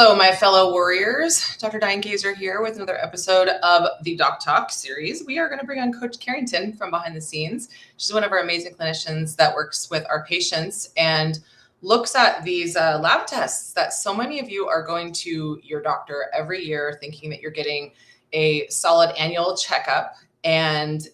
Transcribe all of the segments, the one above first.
Hello, my fellow warriors. Dr. Diane Gazer here with another episode of the Doc Talk series. We are going to bring on Coach Carrington from behind the scenes. She's one of our amazing clinicians that works with our patients and looks at these lab tests that so many of you are going to your doctor every year thinking that you're getting a solid annual checkup and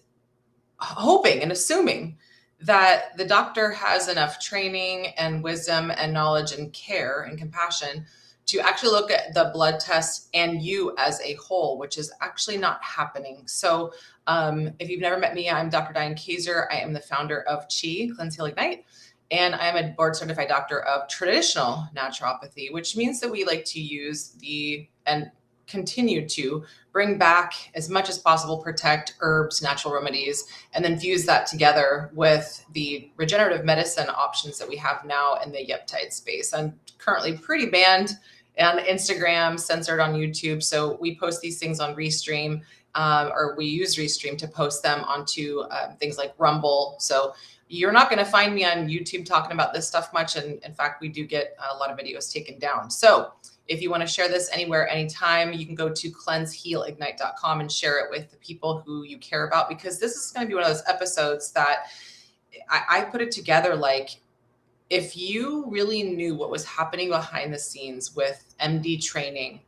hoping and assuming that the doctor has enough training and wisdom and knowledge and care and compassion to actually look at the blood test and you as a whole, which is actually not happening. So if you've never met me, I'm Dr. Diane Gazer. I am the founder of Chi, Cleanse, Heal, Ignite, and I'm a board certified doctor of traditional naturopathy, which means that we like to use and continue to bring back as much as possible, protect herbs, natural remedies, and then fuse that together with the regenerative medicine options that we have now in the peptide space. I'm currently pretty banned on Instagram, censored on YouTube. So we post these things on Restream, or we use Restream to post them onto things like Rumble. So you're not going to find me on YouTube talking about this stuff much. And in fact, we do get a lot of videos taken down. So if you want to share this anywhere, anytime, you can go to cleansehealignite.com and share it with the people who you care about, because this is going to be one of those episodes that I put it together like, if you really knew what was happening behind the scenes with MD training,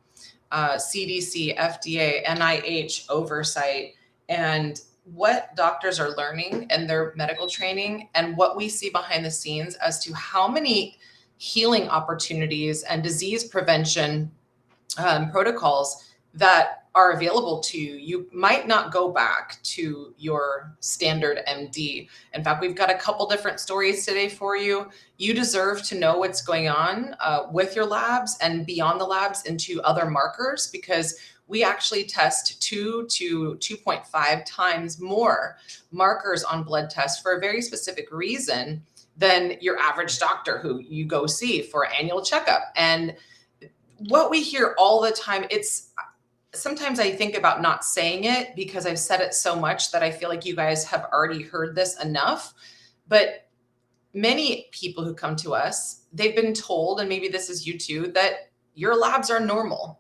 CDC, FDA, NIH oversight, and what doctors are learning in their medical training, and what we see behind the scenes as to how many healing opportunities and disease prevention protocols that are available to you, you might not go back to your standard MD. In fact, we've got a couple different stories today for you. You deserve to know what's going on with your labs and beyond the labs into other markers, because we actually test 2 to 2.5 times more markers on blood tests for a very specific reason than your average doctor who you go see for annual checkup. And what we hear all the time, sometimes I think about not saying it because I've said it so much that I feel like you guys have already heard this enough. But many people who come to us, they've been told, and maybe this is you too, that your labs are normal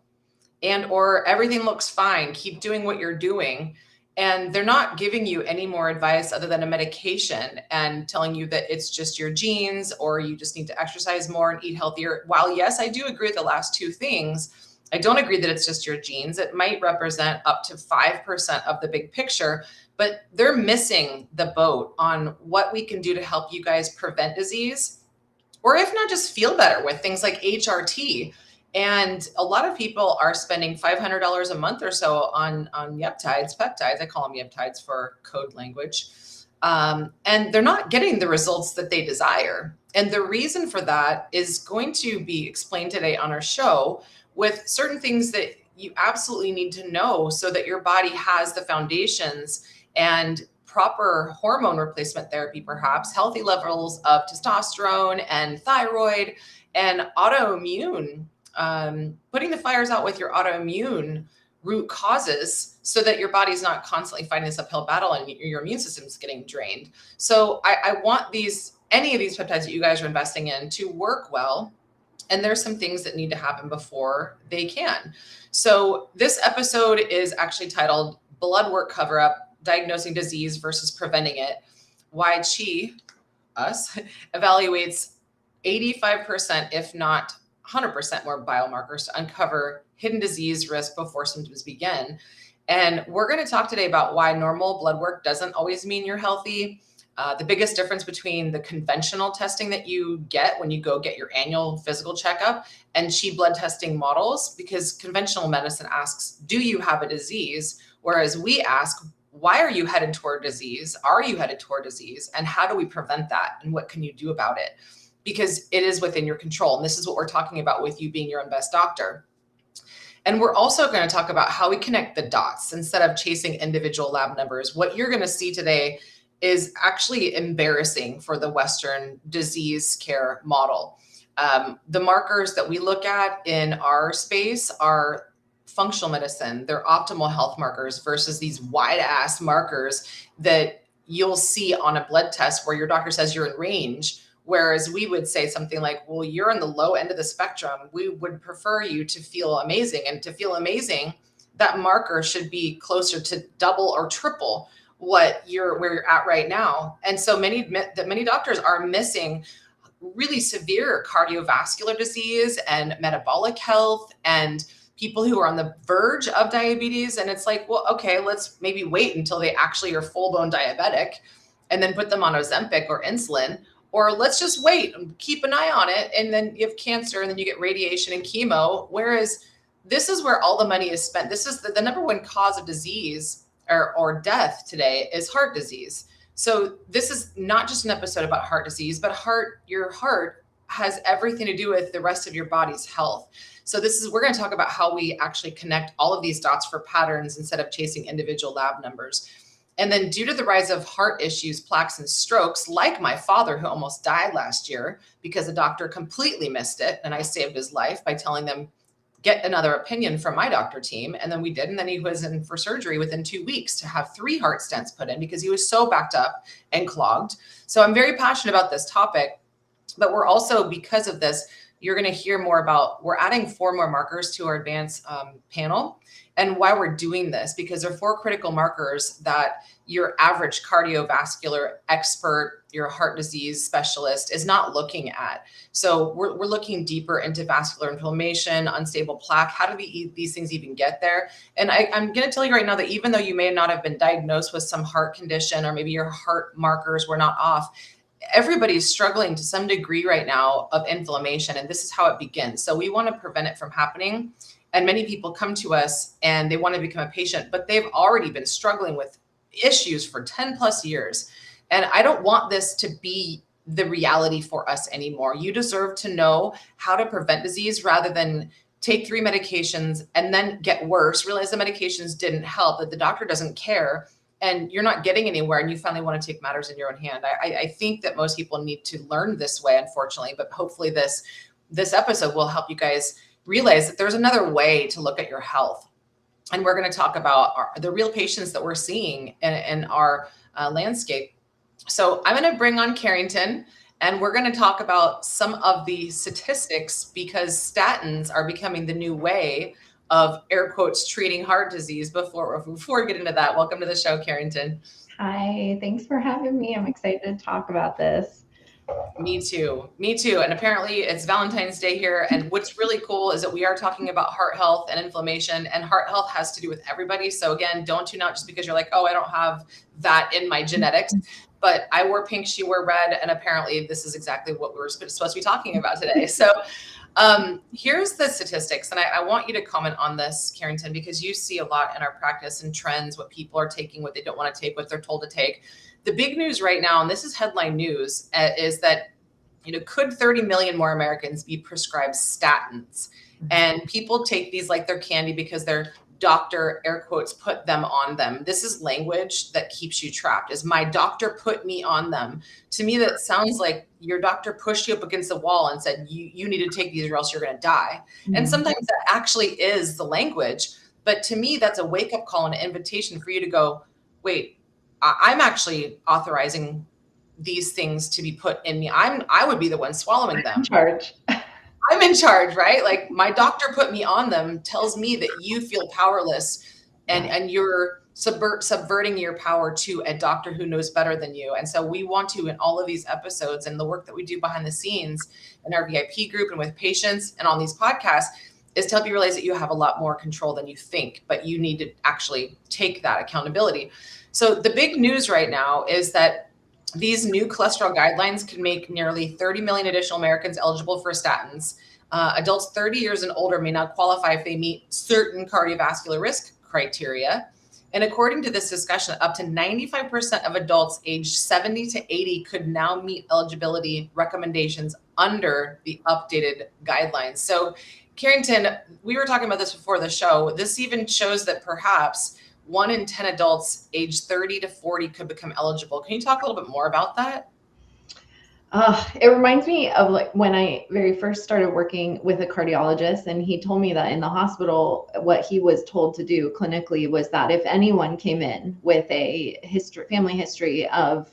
or everything looks fine. Keep doing what you're doing. And they're not giving you any more advice other than a medication and telling you that it's just your genes or you just need to exercise more and eat healthier. While yes, I do agree with the last two things, I don't agree that it's just your genes. It might represent up to 5% of the big picture, but they're missing the boat on what we can do to help you guys prevent disease, or if not, just feel better with things like HRT. And a lot of people are spending $500 a month or so on peptides. I call them peptides for code language. And they're not getting the results that they desire. And the reason for that is going to be explained today on our show with certain things that you absolutely need to know so that your body has the foundations and proper hormone replacement therapy, perhaps healthy levels of testosterone and thyroid and autoimmune, putting the fires out with your autoimmune root causes so that your body's not constantly fighting this uphill battle and your immune system's getting drained. So I want any of these peptides that you guys are investing in to work well. And there's some things that need to happen before they can. So this episode is actually titled Blood Work Cover-Up, Diagnosing Disease versus Preventing It. Why Chi, us, evaluates 85%, if not 100% more biomarkers to uncover hidden disease risk before symptoms begin. And we're going to talk today about why normal blood work doesn't always mean you're healthy. The biggest difference between the conventional testing that you get when you go get your annual physical checkup and Chi blood testing models, because conventional medicine asks, do you have a disease? Whereas we ask, why are you headed toward disease? Are you headed toward disease? And how do we prevent that? And what can you do about it? Because it is within your control. And this is what we're talking about with you being your own best doctor. And we're also going to talk about how we connect the dots instead of chasing individual lab numbers. What you're going to see today is actually embarrassing for the Western disease care model. The markers that we look at in our space are functional medicine. They're optimal health markers versus these wide ass markers that you'll see on a blood test where your doctor says you're in range, Whereas we would say something like, well, you're on the low end of the spectrum. We would prefer you to feel amazing. And to feel amazing, that marker should be closer to double or triple where you're at right now. And so many doctors are missing really severe cardiovascular disease and metabolic health and people who are on the verge of diabetes. And it's like, well, okay, let's maybe wait until they actually are full-blown diabetic and then put them on Ozempic or insulin, or let's just wait and keep an eye on it. And then you have cancer and then you get radiation and chemo. Whereas this is where all the money is spent. This is the number one cause of disease or death today is heart disease. So this is not just an episode about heart disease, but your heart has everything to do with the rest of your body's health. So we're going to talk about how we actually connect all of these dots for patterns instead of chasing individual lab numbers. And then due to the rise of heart issues, plaques, and strokes, like my father, who almost died last year because the doctor completely missed it, and I saved his life by telling them, get another opinion from my doctor team. And then we did. And then he was in for surgery within 2 weeks to have 3 heart stents put in because he was so backed up and clogged. So I'm very passionate about this topic, but we're also, because of this, you're going to hear more about, we're adding 4 more markers to our advanced panel. And why we're doing this, because there are 4 critical markers that your average cardiovascular expert, your heart disease specialist is not looking at. So we're looking deeper into vascular inflammation, unstable plaque. How do these things even get there? And I'm going to tell you right now that even though you may not have been diagnosed with some heart condition, or maybe your heart markers were not off, everybody's struggling to some degree right now of inflammation. And this is how it begins. So we want to prevent it from happening. And many people come to us and they want to become a patient, but they've already been struggling with issues for 10 plus years. And I don't want this to be the reality for us anymore. You deserve to know how to prevent disease rather than take 3 medications and then get worse, realize the medications didn't help, that the doctor doesn't care, and you're not getting anywhere, and you finally want to take matters in your own hand. I think that most people need to learn this way, unfortunately, but hopefully this episode will help you guys realize that there's another way to look at your health. And we're going to talk about the real patients that we're seeing in our landscape. So I'm going to bring on Carrington, and we're going to talk about some of the statistics, because statins are becoming the new way of, air quotes, treating heart disease. Before we get into that, welcome to the show, Carrington. Hi, thanks for having me. I'm excited to talk about this. Me too. And apparently it's Valentine's Day here. And what's really cool is that we are talking about heart health and inflammation, and heart health has to do with everybody. So again, don't tune out just because you're like, oh, I don't have that in my genetics. But I wore pink, she wore red. And apparently this is exactly what we're supposed to be talking about today. So here's the statistics. And I want you to comment on this, Carrington, because you see a lot in our practice and trends, what people are taking, what they don't want to take, what they're told to take. The big news right now, and this is headline news, is that, could 30 million more Americans be prescribed statins? And people take these like they're candy because their doctor, air quotes, put them on them. This is language that keeps you trapped. Is my doctor put me on them? To me, that sounds like your doctor pushed you up against the wall and said, you need to take these or else you're going to die. Mm-hmm. And sometimes that actually is the language. But to me, that's a wake-up call and an invitation for you to go, wait, I'm actually authorizing these things to be put in me. I would be the one swallowing them. I'm in charge. I'm in charge, right? Like my doctor put me on them, tells me that you feel powerless, and you're subverting your power to a doctor who knows better than you. And so we want to, in all of these episodes and the work that we do behind the scenes in our VIP group and with patients and on these podcasts, is to help you realize that you have a lot more control than you think, but you need to actually take that accountability. So the big news right now is that these new cholesterol guidelines could make nearly 30 million additional Americans eligible for statins. Adults 30 years and older may not qualify if they meet certain cardiovascular risk criteria. And according to this discussion, up to 95% of adults aged 70 to 80 could now meet eligibility recommendations under the updated guidelines. So Carrington, we were talking about this before the show. This even shows that perhaps 1 in 10 adults aged 30 to 40 could become eligible. Can you talk a little bit more about that? It reminds me of like when I very first started working with a cardiologist, and he told me that in the hospital, what he was told to do clinically was that if anyone came in with a family history of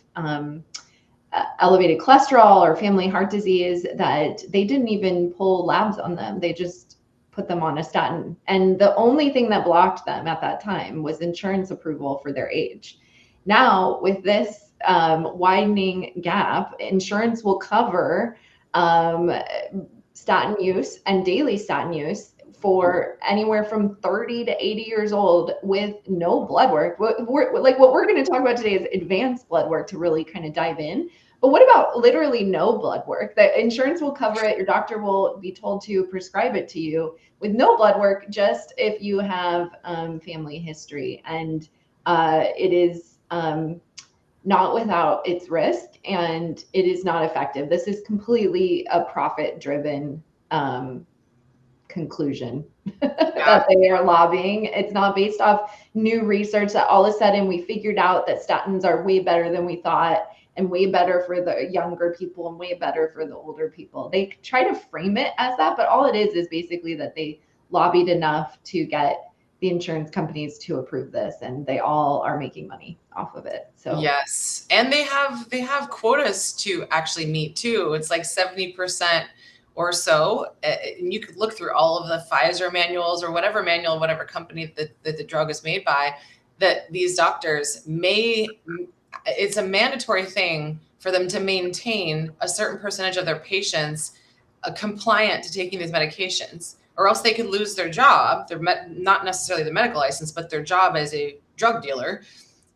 elevated cholesterol or family heart disease that they didn't even pull labs on them. They just put them on a statin. And the only thing that blocked them at that time was insurance approval for their age. Now, with this widening gap, insurance will cover statin use and daily statin use for anywhere from 30 to 80 years old with no blood work. What we're going to talk about today is advanced blood work to really kind of dive in. But what about literally no blood work? The insurance will cover it. Your doctor will be told to prescribe it to you with no blood work, just if you have family history. And it is not without its risk, and it is not effective. This is completely a profit-driven conclusion that they are lobbying. It's not based off new research that all of a sudden we figured out that statins are way better than we thought, and way better for the younger people and way better for the older people. They try to frame it as that, but all it is basically that they lobbied enough to get the insurance companies to approve this, and they all are making money off of it. So yes, and they have quotas to actually meet too. It's like 70% or so. And you could look through all of the Pfizer manuals or whatever manual, whatever company that the drug is made by, that these doctors it's a mandatory thing for them to maintain a certain percentage of their patients compliant to taking these medications, or else they could lose their job. They're not necessarily the medical license, but their job as a drug dealer.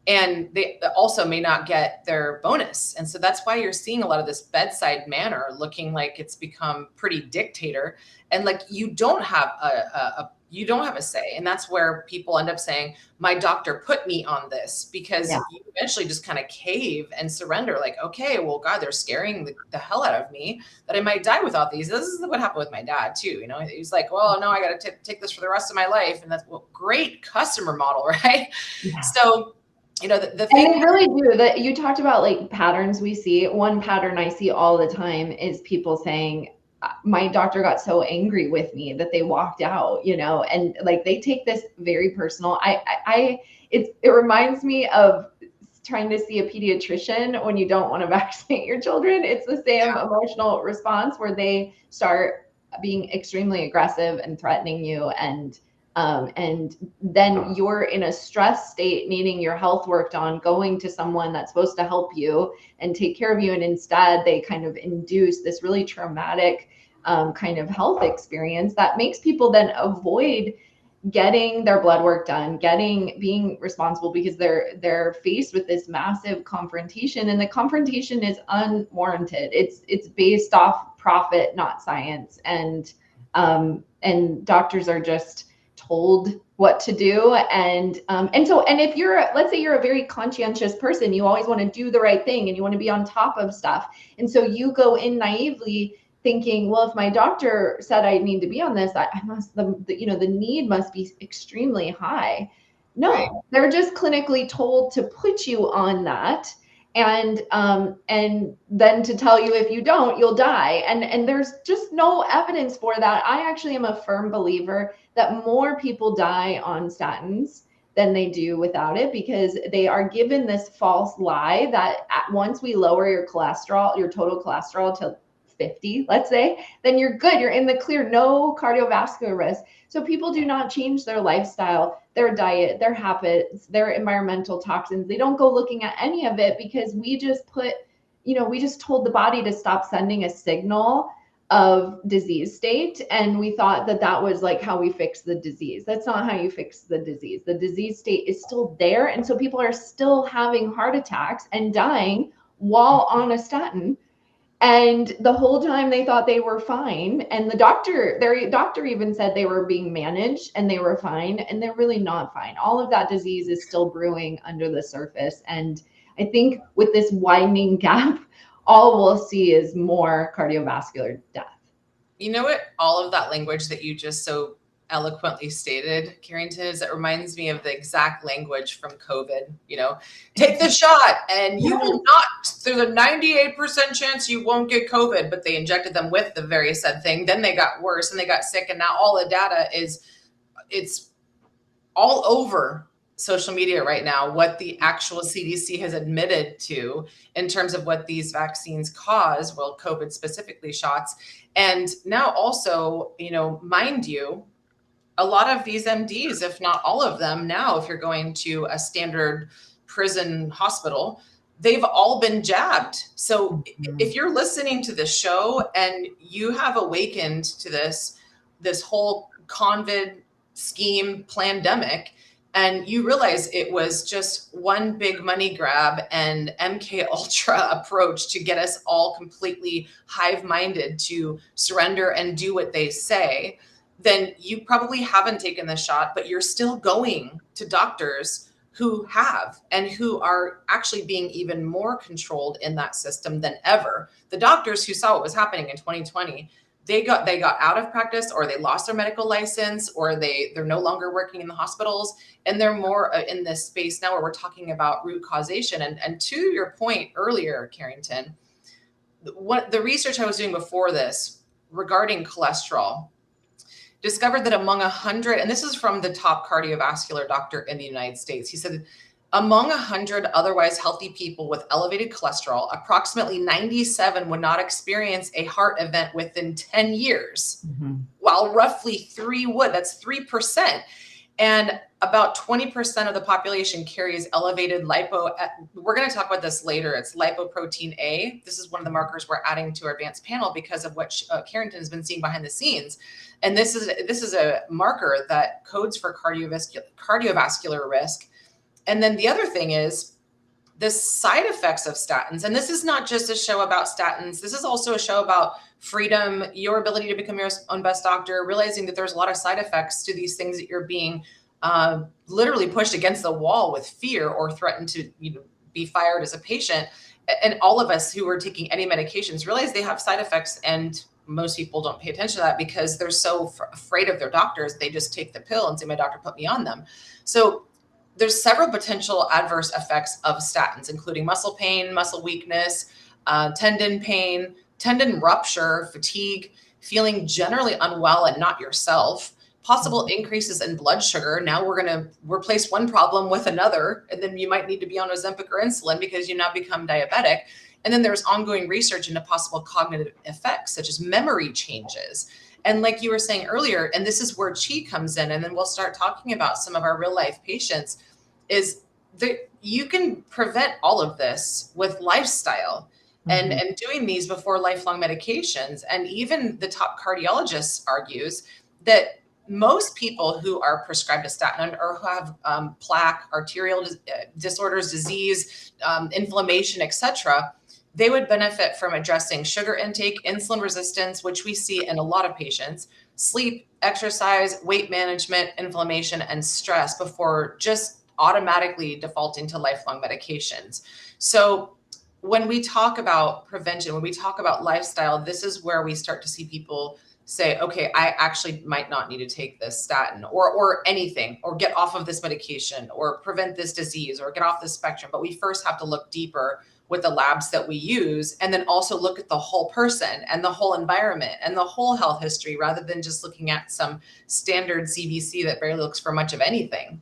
And they also may not get their bonus. And so that's why you're seeing a lot of this bedside manner looking like it's become pretty dictator. And like, you don't have a say. And that's where people end up saying, my doctor put me on this, because you eventually just kind of cave and surrender. Like, okay, well, God, they're scaring the hell out of me that I might die without these. This is what happened with my dad too. You know, he's like, well, no, I got to take this for the rest of my life. And that's great customer model, right? Yeah. So, you know, the thing, and they really do that. You talked about like patterns we see. One pattern I see all the time is people saying, my doctor got so angry with me that they walked out, you know, and like they take this very personal. It reminds me of trying to see a pediatrician when you don't want to vaccinate your children. It's the same emotional response where they start being extremely aggressive and threatening you, and then you're in a stress state, needing your health worked on, going to someone that's supposed to help you and take care of you. And instead they kind of induce this really traumatic kind of health experience that makes people then avoid getting their blood work done, being responsible, because they're faced with this massive confrontation, and the confrontation is unwarranted. It's based off profit, not science. And doctors are just told what to do. And if let's say you're a very conscientious person, you always want to do the right thing and you want to be on top of stuff. And so you go in naively thinking, well, if my doctor said I need to be on this, the need must be extremely high. No, they're just clinically told to put you on that. And then to tell you if you don't, you'll die. And there's just no evidence for that. I actually am a firm believer that more people die on statins than they do without it, because they are given this false lie that once we lower your cholesterol, your total cholesterol to 50, let's say, then you're good. You're in the clear, no cardiovascular risk. So people do not change their lifestyle, their diet, their habits, their environmental toxins. They don't go looking at any of it, because we just told the body to stop sending a signal of disease state. And we thought that was like how we fix the disease. That's not how you fix the disease. The disease state is still there. And so people are still having heart attacks and dying while on a statin. And the whole time they thought they were fine. And their doctor even said they were being managed and they were fine, and they're really not fine. All of that disease is still brewing under the surface. And I think with this widening gap, all we'll see is more cardiovascular death. You know what? All of that language that you just so eloquently stated, Carrington, is it reminds me of the exact language from COVID. You know, take the shot and you will not, there's a 98% chance you won't get COVID, but they injected them with the very said thing. Then they got worse and they got sick. And now all the data it's all over social media right now, what the actual CDC has admitted to in terms of what these vaccines cause, well, COVID specifically shots. And now also, mind you, a lot of these MDs, if not all of them now, if you're going to a standard prison hospital, they've all been jabbed. So if you're listening to the show and you have awakened to this whole COVID scheme pandemic, and you realize it was just one big money grab and MK Ultra approach to get us all completely hive-minded to surrender and do what they say, then you probably haven't taken the shot, but you're still going to doctors who have and who are actually being even more controlled in that system than ever. The doctors who saw what was happening in 2020, they got out of practice, or they lost their medical license, or they're no longer working in the hospitals, and they're more in this space now where we're talking about root causation. And to your point earlier, Carrington, what the research I was doing before this regarding cholesterol discovered that among 100, and this is from the top cardiovascular doctor in the United States, he said, among 100 otherwise healthy people with elevated cholesterol, approximately 97 would not experience a heart event within 10 years, while roughly 3 would. That's 3%. And about 20% of the population carries elevated we're going to talk about this later. It's lipoprotein A. This is one of the markers we're adding to our advanced panel because of what Carrington has been seeing behind the scenes. And this is a marker that codes for cardiovascular risk. And then the other thing is the side effects of statins. And this is not just a show about statins. This is also a show about freedom, your ability to become your own best doctor, realizing that there's a lot of side effects to these things that you're being literally pushed against the wall with fear or threatened to be fired as a patient. And all of us who are taking any medications realize they have side effects, and most people don't pay attention to that because they're so afraid of their doctors. They just take the pill and say, my doctor put me on them. So there's several potential adverse effects of statins, including muscle pain, muscle weakness, tendon pain, tendon rupture, fatigue, feeling generally unwell and not yourself, possible increases in blood sugar. Now we're going to replace one problem with another, and then you might need to be on Ozempic or insulin because you now become diabetic. And then there's ongoing research into possible cognitive effects, such as memory changes. And like you were saying earlier, and this is where Chi comes in, and then we'll start talking about some of our real life patients, is that you can prevent all of this with lifestyle and doing these before lifelong medications. And even the top cardiologist argues that most people who are prescribed a statin or who have plaque, arterial disorders, disease, inflammation, etc., they would benefit from addressing sugar intake, insulin resistance, which we see in a lot of patients, sleep, exercise, weight management, inflammation, and stress before just automatically defaulting to lifelong medications. So when we talk about prevention, when we talk about lifestyle, this is where we start to see people say, okay, I actually might not need to take this statin or anything, or get off of this medication, or prevent this disease, or get off this spectrum. But we first have to look deeper with the labs that we use, and then also look at the whole person and the whole environment and the whole health history, rather than just looking at some standard CBC that barely looks for much of anything.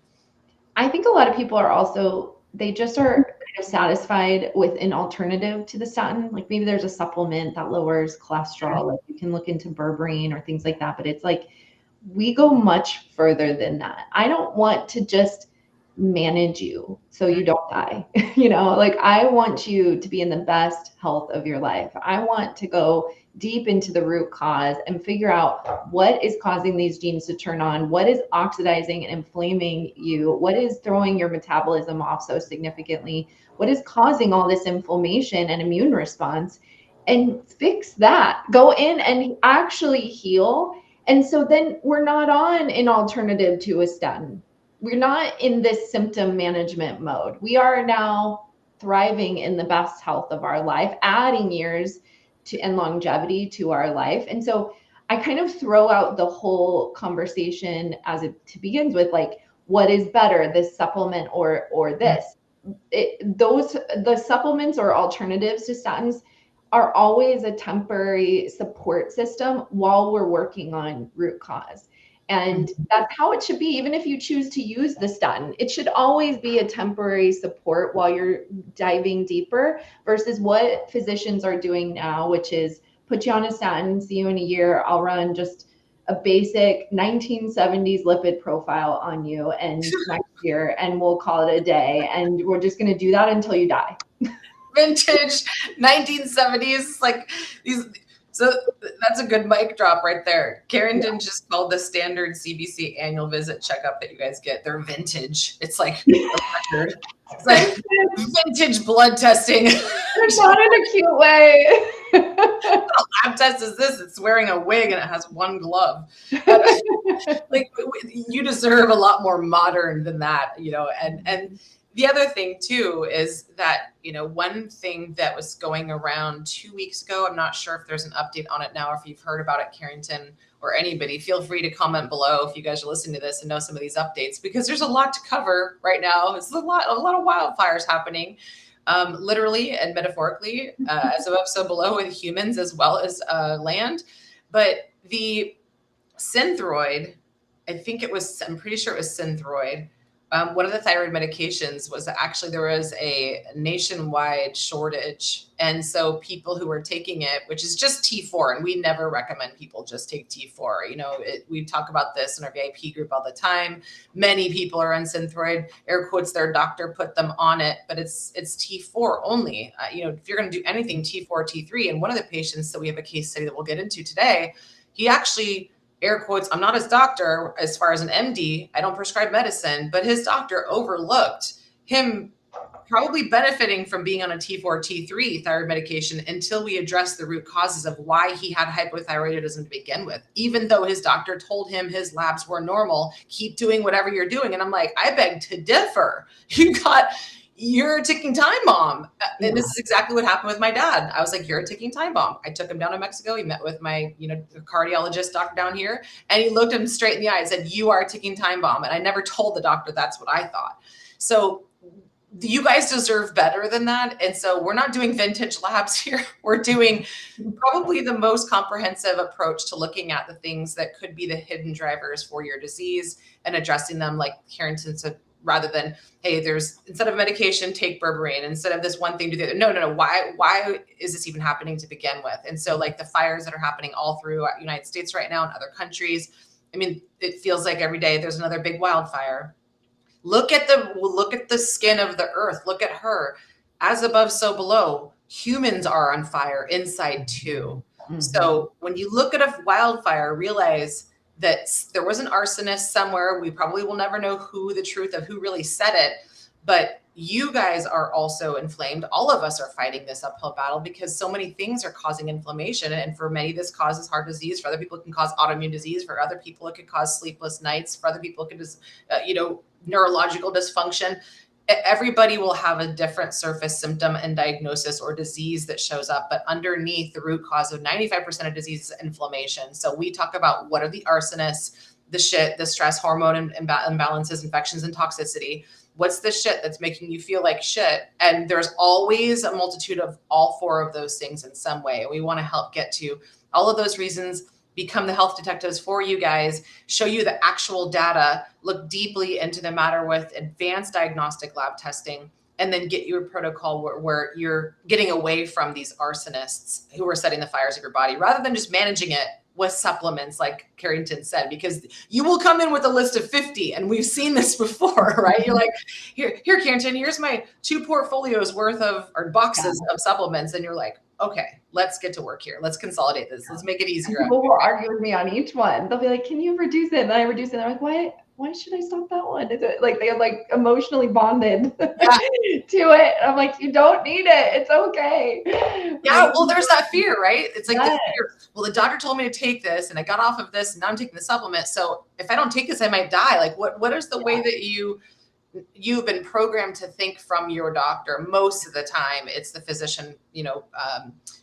I think a lot of people are also, they just are kind of satisfied with an alternative to the statin. Like maybe there's a supplement that lowers cholesterol, like you can look into berberine or things like that, but it's like, we go much further than that. I don't want to just manage you so you don't die. Like I want you to be in the best health of your life. I want to go deep into the root cause and figure out what is causing these genes to turn on, what is oxidizing and inflaming you, what is throwing your metabolism off so significantly, what is causing all this inflammation and immune response, and fix that. Go in and actually heal. And so then we're not on an alternative to a statin. We're not in this symptom management mode. We are now thriving in the best health of our life, adding years and longevity to our life. And so I kind of throw out the whole conversation as it begins with, like, what is better, this supplement or this? The supplements or alternatives to statins are always a temporary support system while we're working on root cause. And that's how it should be. Even if you choose to use the statin, it should always be a temporary support while you're diving deeper, versus what physicians are doing now, which is put you on a statin, see you in a year. I'll run just a basic 1970s lipid profile on you and next year, and we'll call it a day. And we're just going to do that until you die. Vintage 1970s, like these. So that's a good mic drop right there. Carrington just called the standard CBC annual visit checkup that you guys get. They're vintage. It's like a record. It's like vintage blood testing. It's not in a cute way. What lab test is this? It's wearing a wig and it has one glove. Like, you deserve a lot more modern than that, you know. And the other thing too is that, you know, one thing that was going around 2 weeks ago, I'm not sure if there's an update on it now, or if you've heard about it, Carrington, or anybody, feel free to comment below if you guys are listening to this and know some of these updates, because there's a lot to cover right now. It's a lot of wildfires happening, literally and metaphorically, as above, so below, with humans as well as land. But the Synthroid, I'm pretty sure it was Synthroid. One of the thyroid medications was actually, there was a nationwide shortage. And so people who were taking it, which is just T4, and we never recommend people just take T4. You know, we talk about this in our VIP group all the time. Many people are on Synthroid, air quotes, their doctor put them on it, but it's T4 only. You know, if you're going to do anything, T4, T3. And one of the patients that we have a case study that we'll get into today, he actually, air quotes, I'm not his doctor as far as an MD, I don't prescribe medicine, but his doctor overlooked him probably benefiting from being on a T4, T3 thyroid medication until we address the root causes of why he had hypothyroidism to begin with. Even though his doctor told him his labs were normal, keep doing whatever you're doing. And I'm like, I beg to differ. You're a ticking time bomb. And this is exactly what happened with my dad. I was like, you're a ticking time bomb. I took him down to Mexico. He met with my, you know, cardiologist doctor down here, and he looked him straight in the eye and said, you are a ticking time bomb. And I never told the doctor that's what I thought. So you guys deserve better than that. And so we're not doing vintage labs here. We're doing probably the most comprehensive approach to looking at the things that could be the hidden drivers for your disease and addressing them, like Carrington said, rather than, hey, there's, instead of medication, take berberine, instead of this one thing, do the other. No. Why is this even happening to begin with? And so, like, the fires that are happening all through the United States right now and other countries, I mean, it feels like every day there's another big wildfire. Look at the skin of the earth. Look at her. As above, so below. Humans are on fire inside too. Mm-hmm. So when you look at a wildfire, realize that there was an arsonist somewhere. We probably will never know who really said it, but you guys are also inflamed. All of us are fighting this uphill battle because so many things are causing inflammation. And for many, this causes heart disease. For other people, it can cause autoimmune disease. For other people, it could cause sleepless nights. For other people, it could just, neurological dysfunction. Everybody will have a different surface symptom and diagnosis or disease that shows up, but underneath, the root cause of 95% of disease is inflammation. So we talk about what are the arsonists, the stress, hormone imbalances, infections, and toxicity. What's the shit that's making you feel like shit? And there's always a multitude of all four of those things in some way. We want to help get to all of those reasons, become the health detectives for you guys, show you the actual data, look deeply into the matter with advanced diagnostic lab testing, and then get you a protocol where you're getting away from these arsonists who are setting the fires of your body, rather than just managing it with supplements, like Carrington said, because you will come in with a list of 50, and we've seen this before, right? You're like, here, Carrington, here's my 2 portfolios worth of, or boxes of supplements. And you're like, okay, let's get to work here. Let's consolidate this. Let's make it easier. People will argue with me on each one. They'll be like, can you reduce it? And then I reduce it. And they're like, what? Why should I stop that one? Is it like they have like emotionally bonded to it? And I'm like, you don't need it. It's okay. Yeah, well, there's that fear, right? It's like the fear. Well, the doctor told me to take this, and I got off of this, and now I'm taking the supplement. So if I don't take this, I might die. Like, what is the way that you've been programmed to think from your doctor? Most of the time, it's the physician,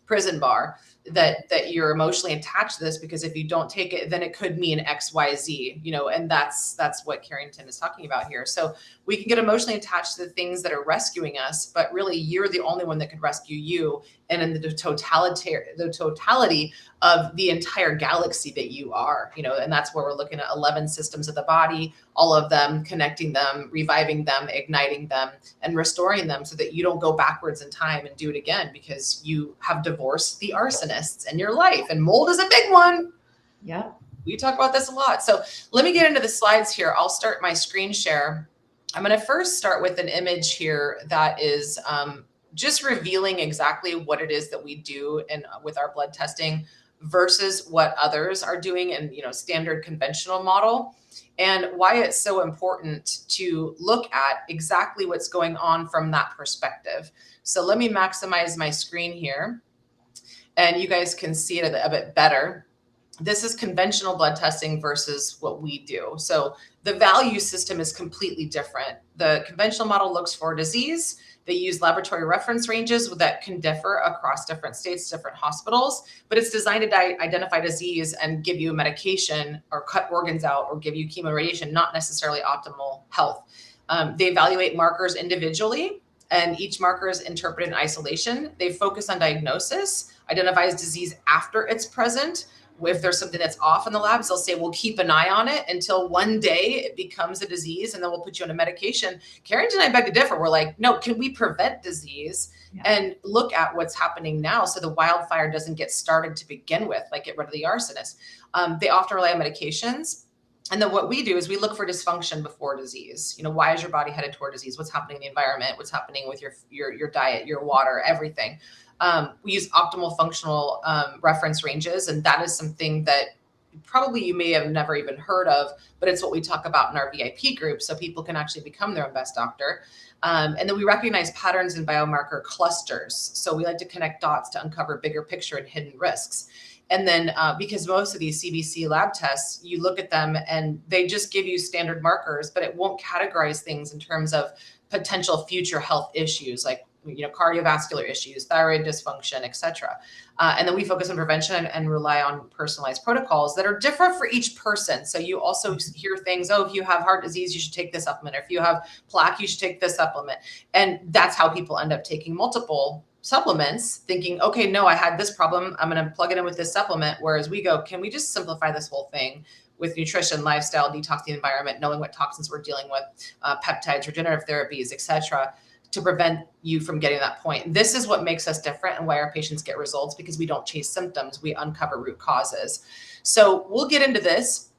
prison bar, that you're emotionally attached to this, because if you don't take it, then it could mean XYZ, and that's what Carrington is talking about here. So we can get emotionally attached to the things that are rescuing us, but really you're the only one that could rescue you. And in the totality of the entire galaxy that you are, and that's where we're looking at 11 systems of the body, all of them, connecting them, reviving them, igniting them, and restoring them so that you don't go backwards in time and do it again, because you have divorced the arsonists in your life. And mold is a big one. Yeah. We talk about this a lot. So let me get into the slides here. I'll start my screen share. I'm going to first start with an image here that is just revealing exactly what it is that we do with our blood testing versus what others are doing in standard conventional model, and why it's so important to look at exactly what's going on from that perspective. So let me maximize my screen here, and you guys can see it a bit better. This is conventional blood testing versus what we do. So the value system is completely different. The conventional model looks for disease. They use laboratory reference ranges that can differ across different states, different hospitals, but it's designed to identify disease and give you a medication or cut organs out or give you chemoradiation, not necessarily optimal health. They evaluate markers individually, and each marker is interpreted in isolation. They focus on diagnosis, identifies disease after it's present. If there's something that's off in the labs, they'll say, we'll keep an eye on it until one day it becomes a disease, and then we'll put you on a medication. Carrington and I beg to differ. We're like, no, can we prevent disease and look at what's happening now so the wildfire doesn't get started to begin with, like get rid of the arsonist. They often rely on medications. And then what we do is we look for dysfunction before disease. Why is your body headed toward disease? What's happening in the environment? What's happening with your diet, your water, everything. We use optimal functional reference ranges, and that is something that probably you may have never even heard of, but it's what we talk about in our VIP group, so people can actually become their own best doctor. And then we recognize patterns in biomarker clusters. So we like to connect dots to uncover bigger picture and hidden risks. And then because most of these CBC lab tests, you look at them and they just give you standard markers, but it won't categorize things in terms of potential future health issues like cardiovascular issues, thyroid dysfunction, et cetera. And then we focus on prevention and rely on personalized protocols that are different for each person. So you also hear things, if you have heart disease, you should take this supplement. Or if you have plaque, you should take this supplement. And that's how people end up taking multiple supplements, thinking, okay, no, I had this problem, I'm going to plug it in with this supplement. Whereas we go, can we just simplify this whole thing with nutrition, lifestyle, detoxing the environment, knowing what toxins we're dealing with, peptides, regenerative therapies, et cetera, to prevent you from getting to that point. This is what makes us different and why our patients get results, because we don't chase symptoms, we uncover root causes. So we'll get into this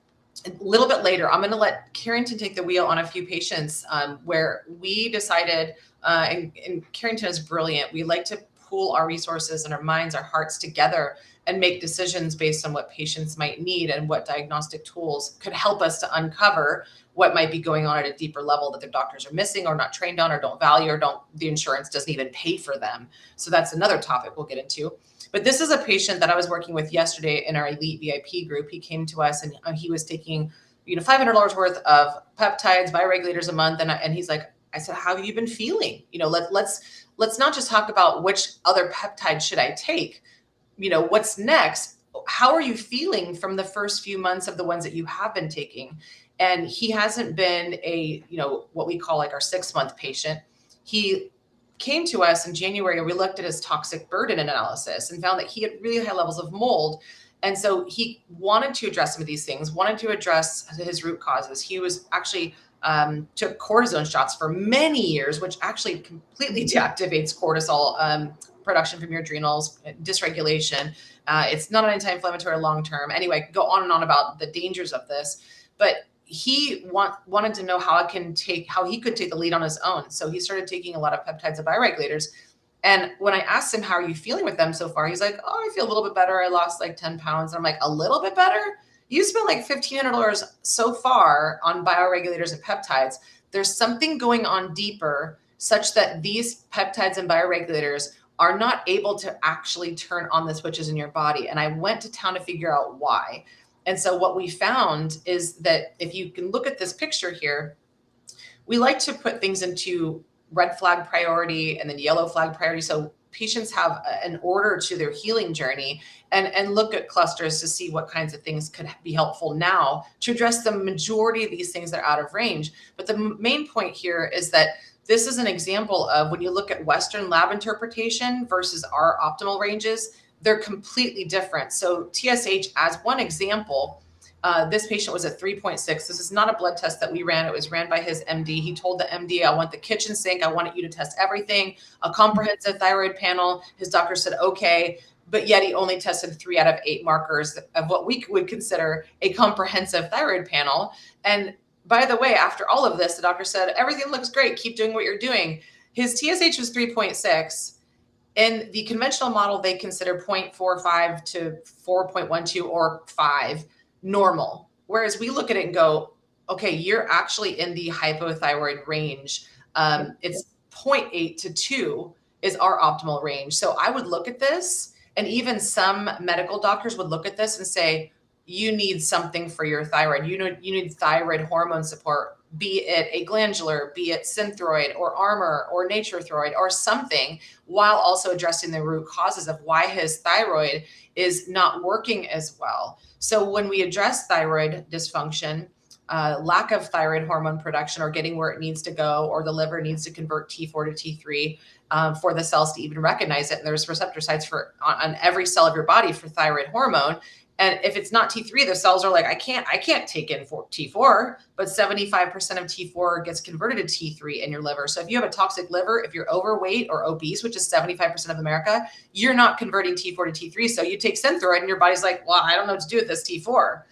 a little bit later. I'm going to let Carrington take the wheel on a few patients where we decided, and Carrington is brilliant, we like to pool our resources and our minds, our hearts together and make decisions based on what patients might need and what diagnostic tools could help us to uncover what might be going on at a deeper level that their doctors are missing or not trained on or don't value or the insurance doesn't even pay for them. So that's another topic we'll get into. But this is a patient that I was working with yesterday in our elite VIP group. He came to us and he was taking, $500 worth of peptides, bioregulators a month. And he's like, I said, how have you been feeling? Let's not just talk about which other peptide should I take, what's next? How are you feeling from the first few months of the ones that you have been taking? And he hasn't been what we call like our 6-month patient. He came to us in January and we looked at his toxic burden analysis and found that he had really high levels of mold. And so he wanted to address some of these things, wanted to address his root causes. He was actually took cortisone shots for many years, which actually completely deactivates cortisol production from your adrenals, dysregulation. It's not an anti-inflammatory long-term. Anyway, go on and on about the dangers of this. But he wanted to know how he could take the lead on his own. So he started taking a lot of peptides and bioregulators. And when I asked him, how are you feeling with them so far? He's like, I feel a little bit better. I lost like 10 pounds. And I'm like, a little bit better? You spent like $1,500 so far on bioregulators and peptides. There's something going on deeper such that these peptides and bioregulators are not able to actually turn on the switches in your body. And I went to town to figure out why. And so what we found is that if you can look at this picture here, we like to put things into red flag priority and then yellow flag priority. So patients have an order to their healing journey, and look at clusters to see what kinds of things could be helpful now to address the majority of these things that are out of range. But the main point here is that this is an example of when you look at Western lab interpretation versus our optimal ranges, they're completely different. So TSH, as one example, this patient was at 3.6. This is not a blood test that we ran. It was ran by his MD. He told the MD, I want the kitchen sink. I want you to test everything, a comprehensive thyroid panel. His doctor said, okay, but yet he only tested 3 out of 8 markers of what we would consider a comprehensive thyroid panel. And by the way, after all of this, the doctor said, everything looks great. Keep doing what you're doing. His TSH was 3.6. In the conventional model, they consider 0.45 to 4.12 or 5 normal. Whereas we look at it and go, okay, you're actually in the hypothyroid range. It's 0.8 to 2 is our optimal range. So I would look at this, and even some medical doctors would look at this and say, you need something for your thyroid. You need thyroid hormone support, be it a glandular, be it Synthroid or Armor or Naturethroid or something, while also addressing the root causes of why his thyroid is not working as well. So when we address thyroid dysfunction, lack of thyroid hormone production or getting where it needs to go, or the liver needs to convert T4 to T3 for the cells to even recognize it. And there's receptor sites on every cell of your body for thyroid hormone. And if it's not T3, the cells are like, I can't take in T4, but 75% of T4 gets converted to T3 in your liver. So if you have a toxic liver, if you're overweight or obese, which is 75% of America, you're not converting T4 to T3. So you take Synthroid and your body's like, well, I don't know what to do with this T4.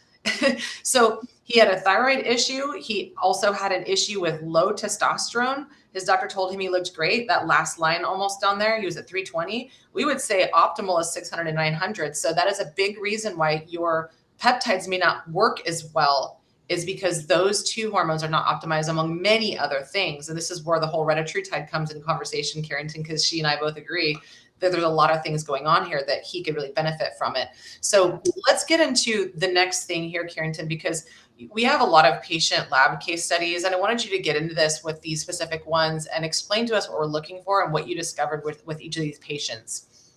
So he had a thyroid issue. He also had an issue with low testosterone. His doctor told him he looked great. That last line almost down there, he was at 320. We would say optimal is 600 to 900. So that is a big reason why your peptides may not work as well, is because those two hormones are not optimized among many other things. And this is where the whole retatrutide comes in conversation, Carrington, because she and I both agree that there's a lot of things going on here that he could really benefit from it. So let's get into the next thing here, Carrington, because we have a lot of patient lab case studies, and I wanted you to get into this with these specific ones and explain to us what we're looking for and what you discovered with each of these patients.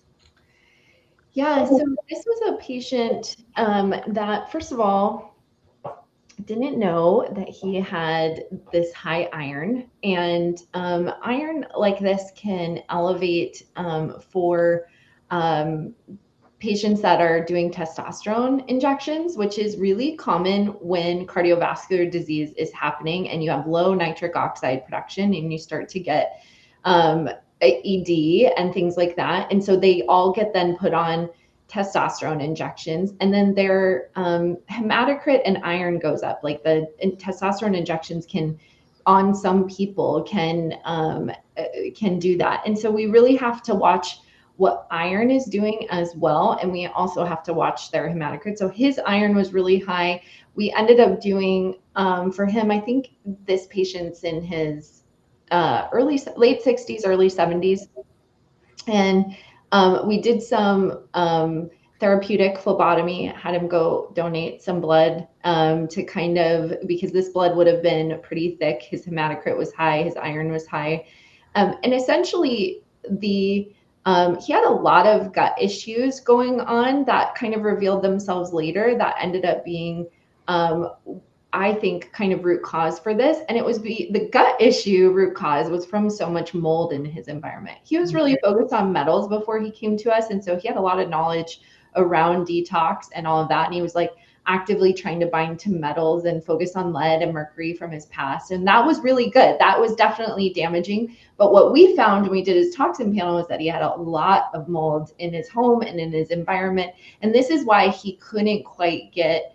Yeah, so this was a patient that, first of all, didn't know that he had this high iron, and iron like this can elevate for patients that are doing testosterone injections, which is really common when cardiovascular disease is happening and you have low nitric oxide production and you start to get ED and things like that. And so they all get then put on testosterone injections, and then their hematocrit and iron goes up. Like the testosterone injections can, on some people, can do that. And so we really have to watch what iron is doing as well, and we also have to watch their hematocrit. So his iron was really high. We ended up doing for him, I think this patient's in his late 60s, early 70s, and we did some therapeutic phlebotomy, had him go donate some blood to kind of, because this blood would have been pretty thick. His hematocrit was high, his iron was high. And essentially he had a lot of gut issues going on that kind of revealed themselves later that ended up being, I think, kind of root cause for this. And it was the gut issue root cause was from so much mold in his environment. He was really focused on metals before he came to us. And so he had a lot of knowledge around detox and all of that. And he was like actively trying to bind to metals and focus on lead and mercury from his past. And that was really good. That was definitely damaging. But what we found when we did his toxin panel was that he had a lot of mold in his home and in his environment. And this is why he couldn't quite get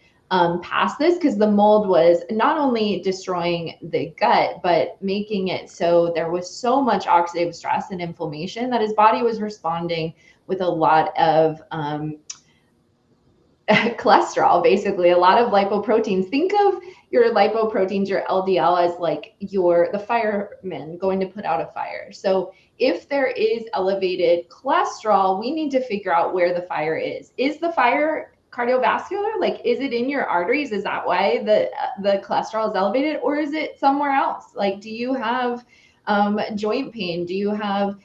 past this, because the mold was not only destroying the gut, but making it so there was so much oxidative stress and inflammation that his body was responding with a lot of cholesterol, basically a lot of lipoproteins. Think of your lipoproteins, your LDL, as like the fireman going to put out a fire. So if there is elevated cholesterol, we need to figure out where the fire is. Is the fire cardiovascular? Like, is it in your arteries? Is that why the cholesterol is elevated, or is it somewhere else? Like, do you have joint pain? Do you have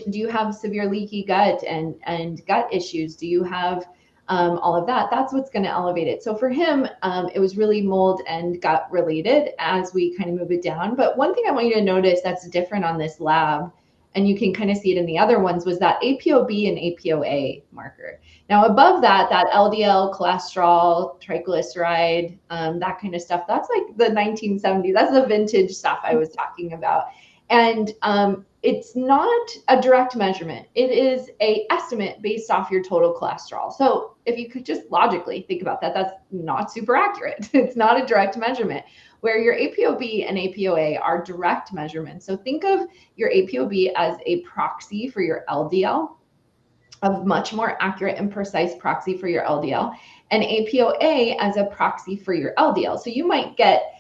do you have severe leaky gut and gut issues? Do you have all of that? That's what's going to elevate it. So for him, it was really mold and gut related as we kind of move it down. But one thing I want you to notice that's different on this lab, and you can kind of see it in the other ones, was that ApoB and ApoA marker. Now above that, that LDL, cholesterol, triglyceride, that kind of stuff, that's like the 1970s. That's the vintage stuff I was talking about. And it's not a direct measurement. It is a estimate based off your total cholesterol. So if you could just logically think about that, that's not super accurate. It's not a direct measurement, where your ApoB and ApoA are direct measurements. So think of your ApoB as a proxy for your LDL, a much more accurate and precise proxy for your LDL, and ApoA as a proxy for your LDL. So you might get,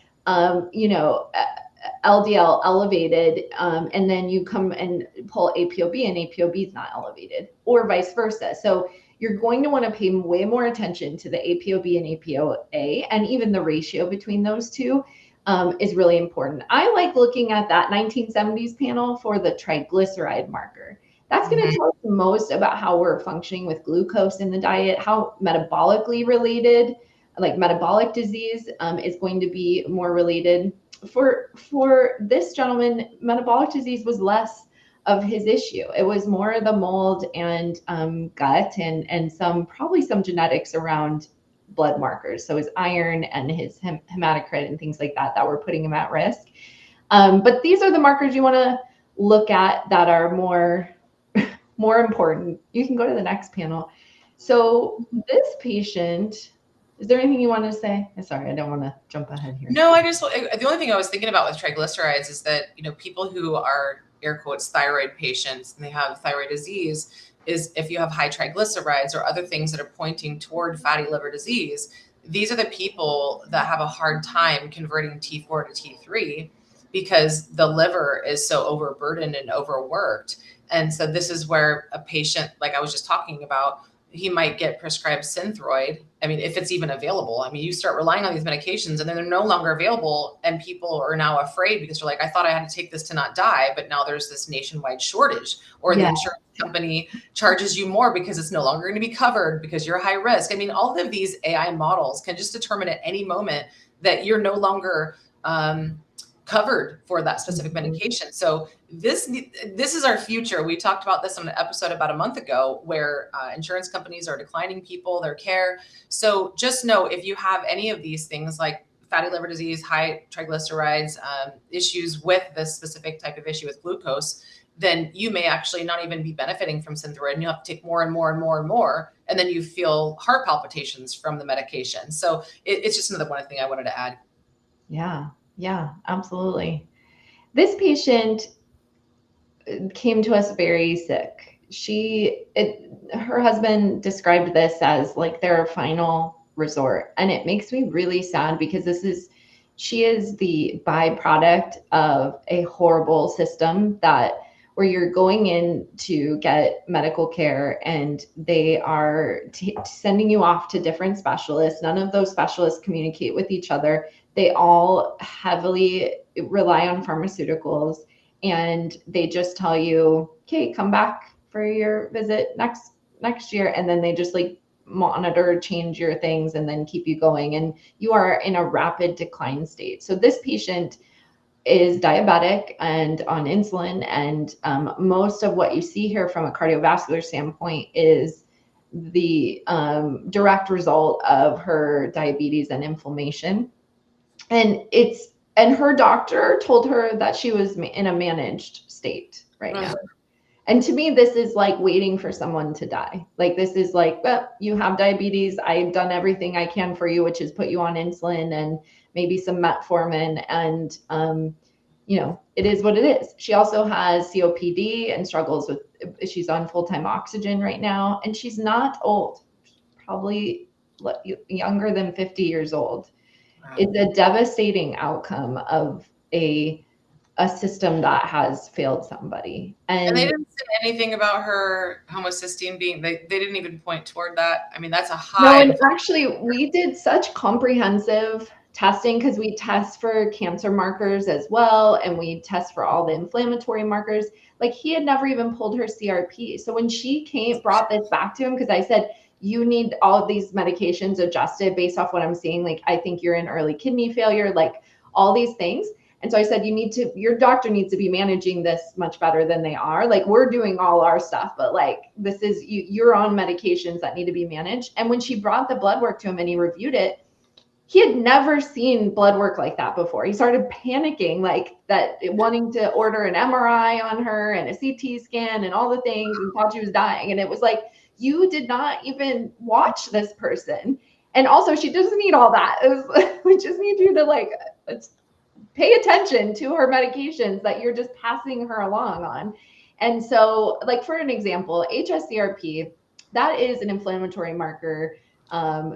LDL elevated, and then you come and pull ApoB and ApoB is not elevated, or vice versa. So you're going to want to pay way more attention to the ApoB and ApoA, and even the ratio between those two is really important. I like looking at that 1970s panel for the triglyceride marker. That's going to tell us the most about how we're functioning with glucose in the diet, how metabolically related, like metabolic disease, is going to be more related. For this gentleman, metabolic disease was less of his issue. It was more the mold and gut and probably some genetics around blood markers. So his iron and his hematocrit and things like that were putting him at risk. But these are the markers you want to look at that are more important. You can go to the next panel. So this patient, is there anything you want to say? Sorry, I don't want to jump ahead here. No, the only thing I was thinking about with triglycerides is that, people who are air quotes thyroid patients and they have thyroid disease, is if you have high triglycerides or other things that are pointing toward fatty liver disease, these are the people that have a hard time converting T4 to T3 because the liver is so overburdened and overworked. And so this is where a patient, like I was just talking about, he might get prescribed Synthroid. I mean, if it's even available. I mean, you start relying on these medications and then they're no longer available, and people are now afraid because they're like, I thought I had to take this to not die, but now there's this nationwide shortage, or the insurance company charges you more because it's no longer going to be covered because you're high risk. I mean, all of these AI models can just determine at any moment that you're no longer covered for that specific medication. So this is our future. We talked about this on an episode about a month ago, where insurance companies are declining people, their care. So just know, if you have any of these things like fatty liver disease, high triglycerides, issues with this specific type of issue with glucose, then you may actually not even be benefiting from Synthroid, and you have to take more and more and more and more. And then you feel heart palpitations from the medication. So it's just another one thing I wanted to add. Yeah, absolutely. This patient came to us very sick. Her husband described this as like their final resort. And it makes me really sad because she is the byproduct of a horrible system where you're going in to get medical care and they are sending you off to different specialists. None of those specialists communicate with each other. They all heavily rely on pharmaceuticals, and they just tell you, okay, come back for your visit next year. And then they just like monitor, change your things, and then keep you going. And you are in a rapid decline state. So this patient is diabetic and on insulin. And most of what you see here from a cardiovascular standpoint is the direct result of her diabetes and inflammation. And her doctor told her that she was in a managed state right now. And to me, this is like waiting for someone to die. Like, this is like, well, you have diabetes. I've done everything I can for you, which is put you on insulin and maybe some metformin. And, it is what it is. She also has COPD and struggles with, she's on full-time oxygen right now. And she's not old, probably younger than 50 years old. Wow. It's a devastating outcome of a system that has failed somebody. And they didn't say anything about her homocysteine being, they didn't even point toward that. I mean, that's a high. No, and actually we did such comprehensive testing, because we test for cancer markers as well, and we test for all the inflammatory markers. Like, he had never even pulled her CRP. So when she brought this back to him, because I said, you need all of these medications adjusted based off what I'm seeing. Like, I think you're in early kidney failure, like all these things. And so I said, your doctor needs to be managing this much better than they are. Like, we're doing all our stuff, but like, this is, you're on medications that need to be managed. And when she brought the blood work to him and he reviewed it, he had never seen blood work like that before. He started panicking, like that, wanting to order an MRI on her and a CT scan and all the things, and thought she was dying. And it was like, you did not even watch this person. And also, she doesn't need all that. We just need you to like pay attention to her medications that you're just passing her along on. And so, like, for an example, hsCRP, that is an inflammatory marker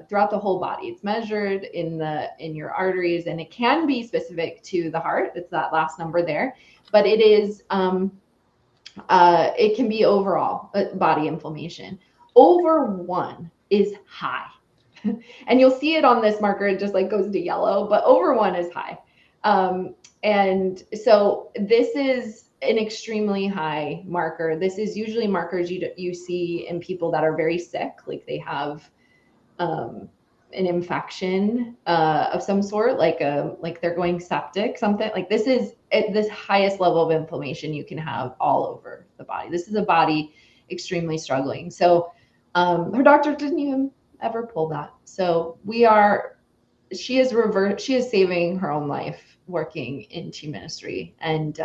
throughout the whole body. It's measured in your arteries, and it can be specific to the heart. It's that last number there, but it is it can be overall body inflammation. Over 1 is high. And you'll see it on this marker, it just like goes to yellow, but over 1 is high. And so this is an extremely high marker. This is usually markers you see in people that are very sick, like they have an infection of some sort, like they're going septic, something like this is at this highest level of inflammation you can have all over the body. This is a body extremely struggling. So her doctor didn't even ever pull that. So she is saving her own life working in team ministry, and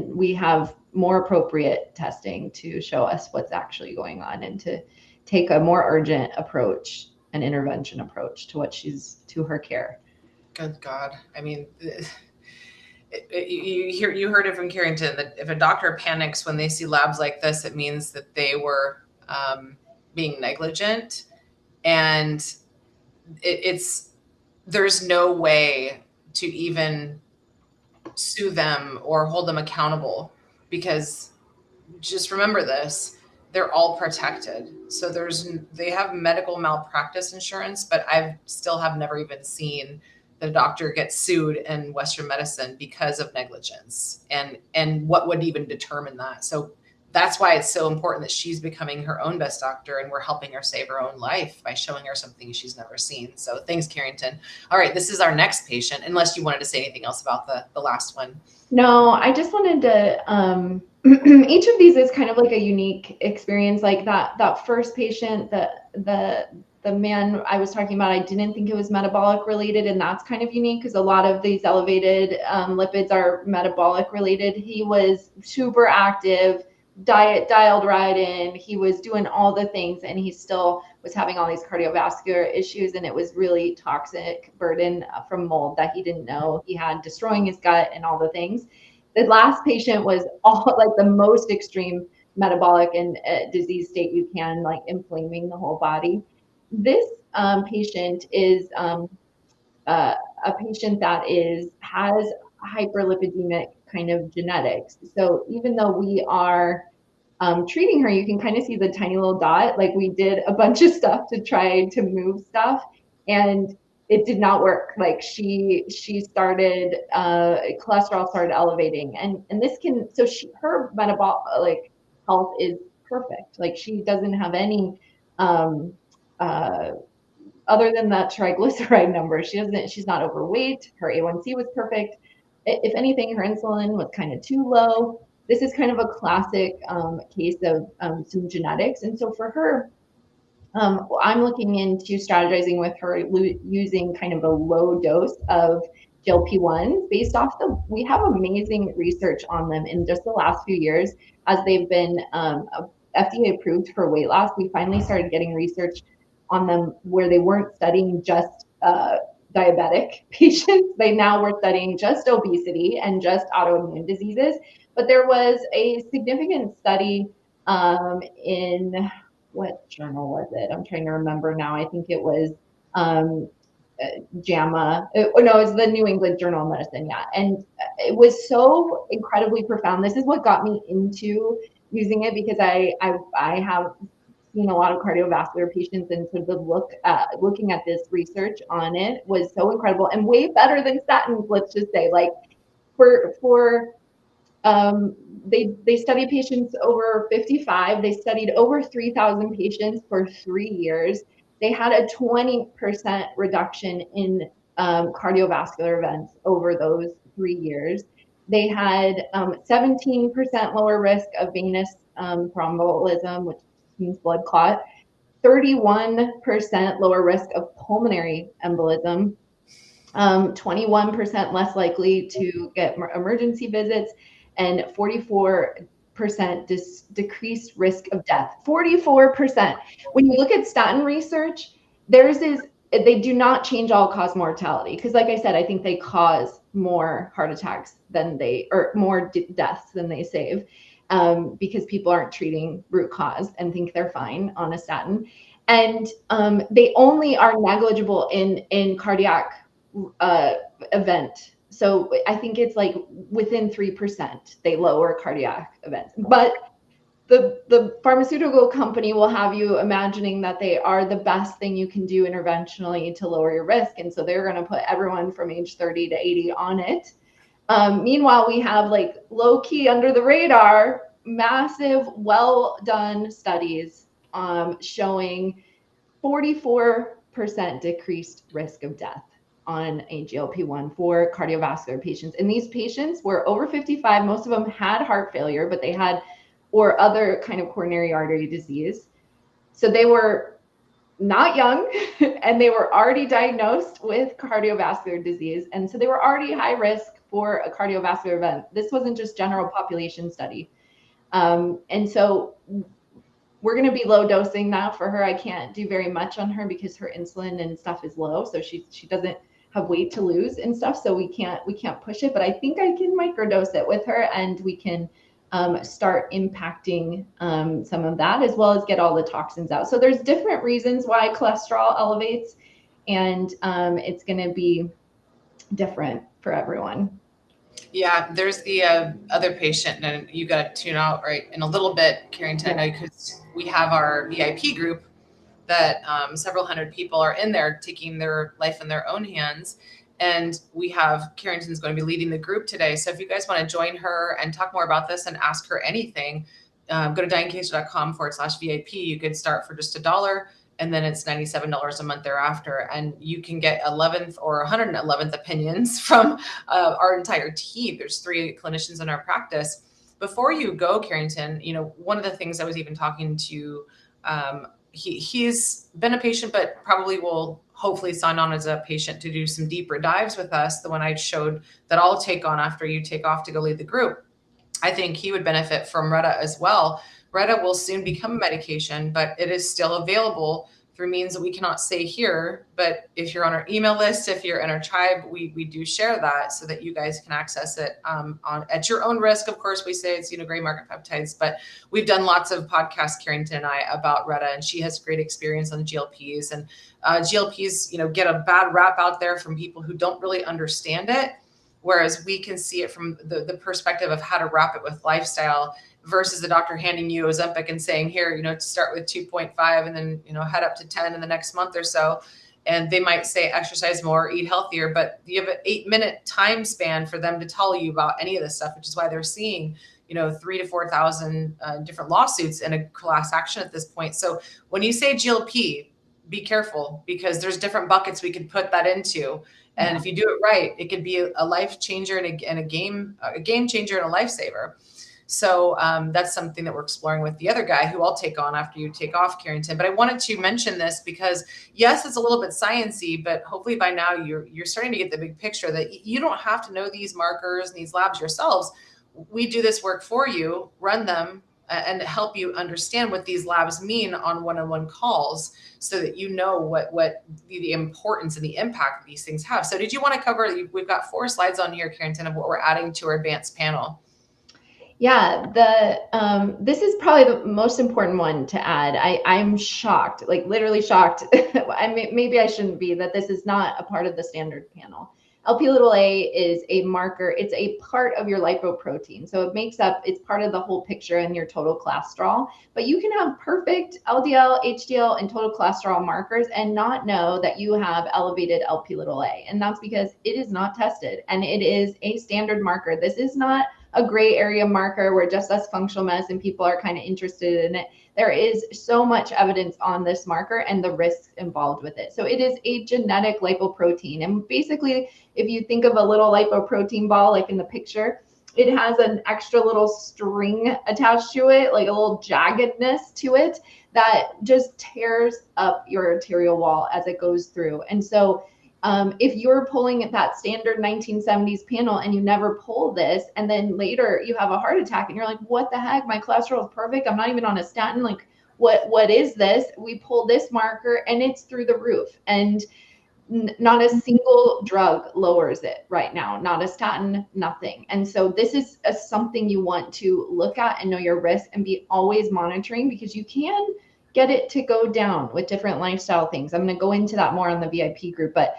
we have more appropriate testing to show us what's actually going on, and to take a more urgent approach, an intervention approach to her care. Good God. I mean, you heard it from Carrington that if a doctor panics when they see labs like this, it means that they were being negligent, and there's no way to even sue them or hold them accountable, because just remember this, they're all protected. So they have medical malpractice insurance, but I still have never even seen the doctor get sued in Western medicine because of negligence, and what would even determine that. So that's why it's so important that she's becoming her own best doctor, and we're helping her save her own life by showing her something she's never seen. So thanks, Carrington. All right, this is our next patient, unless you wanted to say anything else about the last one. No, I just wanted to, each of these is kind of like a unique experience. Like that first patient, the man I was talking about, I didn't think it was metabolic related, and that's kind of unique because a lot of these elevated lipids are metabolic related. He was super active, diet dialed right in, he was doing all the things, and he still was having all these cardiovascular issues, and it was really toxic burden from mold that he didn't know he had, destroying his gut and all the things. The last patient was all like the most extreme metabolic and disease state you can, like inflaming the whole body. This patient is a patient that has hyperlipidemic kind of genetics. So even though we are treating her, you can kind of see the tiny little dot. Like, we did a bunch of stuff to try to move stuff, and it did not work. Like, she started cholesterol started elevating, and this can, so her metabolic health is perfect. Like, she doesn't have any other than that triglyceride number. She's not overweight. Her A1C was perfect. If anything, her insulin was kind of too low. This is kind of a classic case of some genetics. And so for her, I'm looking into strategizing with her using kind of a low dose of GLP-1s based off we have amazing research on them in just the last few years as they've been FDA approved for weight loss. We finally started getting research on them where they weren't studying just diabetic patients. They now were studying just obesity and just autoimmune diseases. But there was a significant study in, what journal was it? I'm trying to remember now. I think it was JAMA. It was the New England Journal of Medicine. Yeah. And it was so incredibly profound. This is what got me into using it, because I have seen a lot of cardiovascular patients, and so looking at this research on it was so incredible and way better than statins. Let's just say, like for they studied patients over 55. They studied over 3,000 patients for 3 years. They had a 20% reduction in cardiovascular events over those 3 years. They had 17% lower risk of venous thromboembolism, which means blood clot, 31% lower risk of pulmonary embolism, 21% less likely to get emergency visits, and 44% decreased risk of death. 44%. When you look at statin research, they do not change all-cause mortality, because like I said, I think they cause more heart attacks or more deaths than they save, because people aren't treating root cause and think they're fine on a statin. And they only are negligible in cardiac event. So I think it's like within 3% they lower cardiac events. But the pharmaceutical company will have you imagining that they are the best thing you can do interventionally to lower your risk. And so they're going to put everyone from age 30 to 80 on it. Meanwhile, we have like low key under the radar, massive, well done studies showing 44% decreased risk of death on a GLP-1 for cardiovascular patients. And these patients were over 55. Most of them had heart failure, but they had, or other kind of coronary artery disease. So they were not young and they were already diagnosed with cardiovascular disease. And so they were already high risk for a cardiovascular event. This wasn't just general population study. And so we're going to be low dosing now for her. I can't do very much on her because her insulin and stuff is low. So she doesn't have weight to lose and stuff. So we can't push it, but I think I can microdose it with her, and we can start impacting some of that, as well as get all the toxins out. So there's different reasons why cholesterol elevates, and it's going to be different for everyone. Yeah, there's the other patient, and you got to tune out right in a little bit, Carrington, I know, because we have our VIP group that several hundred people are in there taking their life in their own hands. And we have Carrington's going to be leading the group today. So if you guys want to join her and talk more about this and ask her anything, go to dianecaser.com/VIP. You could start for just $1, and then it's $97 a month thereafter. And you can get 11th or 111th opinions from our entire team. There's 3 clinicians in our practice. Before you go, Carrington, you know, one of the things I was even talking to, he's been a patient, but probably will hopefully sign on as a patient to do some deeper dives with us. The one I showed that I'll take on after you take off to go lead the group. I think he would benefit from Retta as well. Retta will soon become a medication, but it is still available through means that we cannot say here. But if you're on our email list, if you're in our tribe, we do share that so that you guys can access it at your own risk. Of course, we say it's, you know, gray market peptides, but we've done lots of podcasts, Carrington and I, about Retta, and she has great experience on GLPs. And GLPs, you know, get a bad rap out there from people who don't really understand it, whereas we can see it from the perspective of how to wrap it with lifestyle, versus the doctor handing you Ozempic and saying, here, you know, to start with 2.5 and then, you know, head up to 10 in the next month or so. And they might say exercise more, eat healthier, but you have an 8-minute time span for them to tell you about any of this stuff, which is why they're seeing, you know, 3,000 to 4,000 different lawsuits in a class action at this point. So when you say GLP, be careful, because there's different buckets we could put that into. And if you do it right, it could be a life changer and a game changer and a lifesaver. So that's something that we're exploring with the other guy, who I'll take on after you take off, Carrington. But I wanted to mention this because, yes, it's a little bit sciencey, but hopefully by now you're starting to get the big picture that you don't have to know these markers and these labs yourselves. We do this work for you, run them, and help you understand what these labs mean on one-on-one calls, so that you know what the importance and the impact these things have. So did you want to cover, we've got 4 slides on here, Carrington, of what we're adding to our advanced panel. Yeah, this is probably the most important one to add. I'm shocked, like literally shocked. Maybe I shouldn't be, that this is not a part of the standard panel. Lp(a) is a marker. It's a part of your lipoprotein. So it's part of the whole picture in your total cholesterol. But you can have perfect LDL, HDL, and total cholesterol markers and not know that you have elevated Lp(a). And that's because it is not tested, and it is a standard marker. This is not a gray area marker where just us functional medicine people are kind of interested in it. There is so much evidence on this marker and the risks involved with it. So it is a genetic lipoprotein. And basically, if you think of a little lipoprotein ball, like in the picture, it has an extra little string attached to it, like a little jaggedness to it that just tears up your arterial wall as it goes through. And so if you're pulling that standard 1970s panel and you never pull this, and then later you have a heart attack and you're like, what the heck? My cholesterol is perfect. I'm not even on a statin. Like, what is this? We pull this marker and it's through the roof. And not a single drug lowers it right now, not a statin, nothing. And so this is something you want to look at and know your risk and be always monitoring, because you can get it to go down with different lifestyle things. I'm going to go into that more on the VIP group, but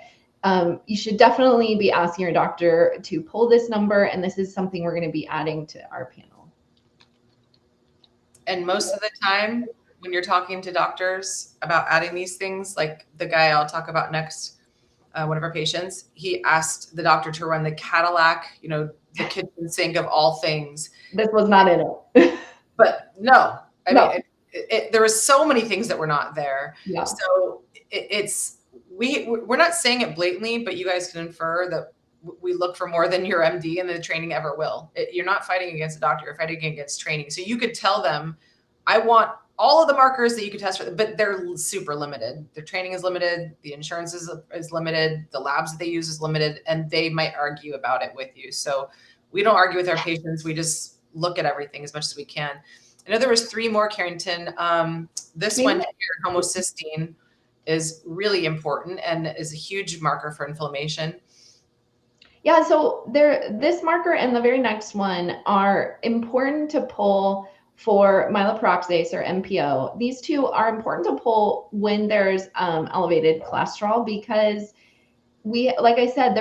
you should definitely be asking your doctor to pull this number. And this is something we're going to be adding to our panel. And most of the time when you're talking to doctors about adding these things, like the guy I'll talk about next, one of our patients, he asked the doctor to run the Cadillac, the kitchen sink of all things. This was not in it. But no, I mean, there was so many things that were not there. Yeah. So we're not saying it blatantly, but you guys can infer that we look for more than your MD and the training ever will. You're not fighting against a doctor, you're fighting against training. So you could tell them, I want all of the markers that you could test for, but they're super limited. Their training is limited. The insurance is limited. The labs that they use is limited, and they might argue about it with you. So we don't argue with our patients. We just look at everything as much as we can. I know there was 3 more, Carrington. This one here, homocysteine, is really important and is a huge marker for inflammation. Yeah, so this marker and the very next one are important to pull for myeloperoxidase or MPO. These two are important to pull when there's elevated cholesterol, because like I said,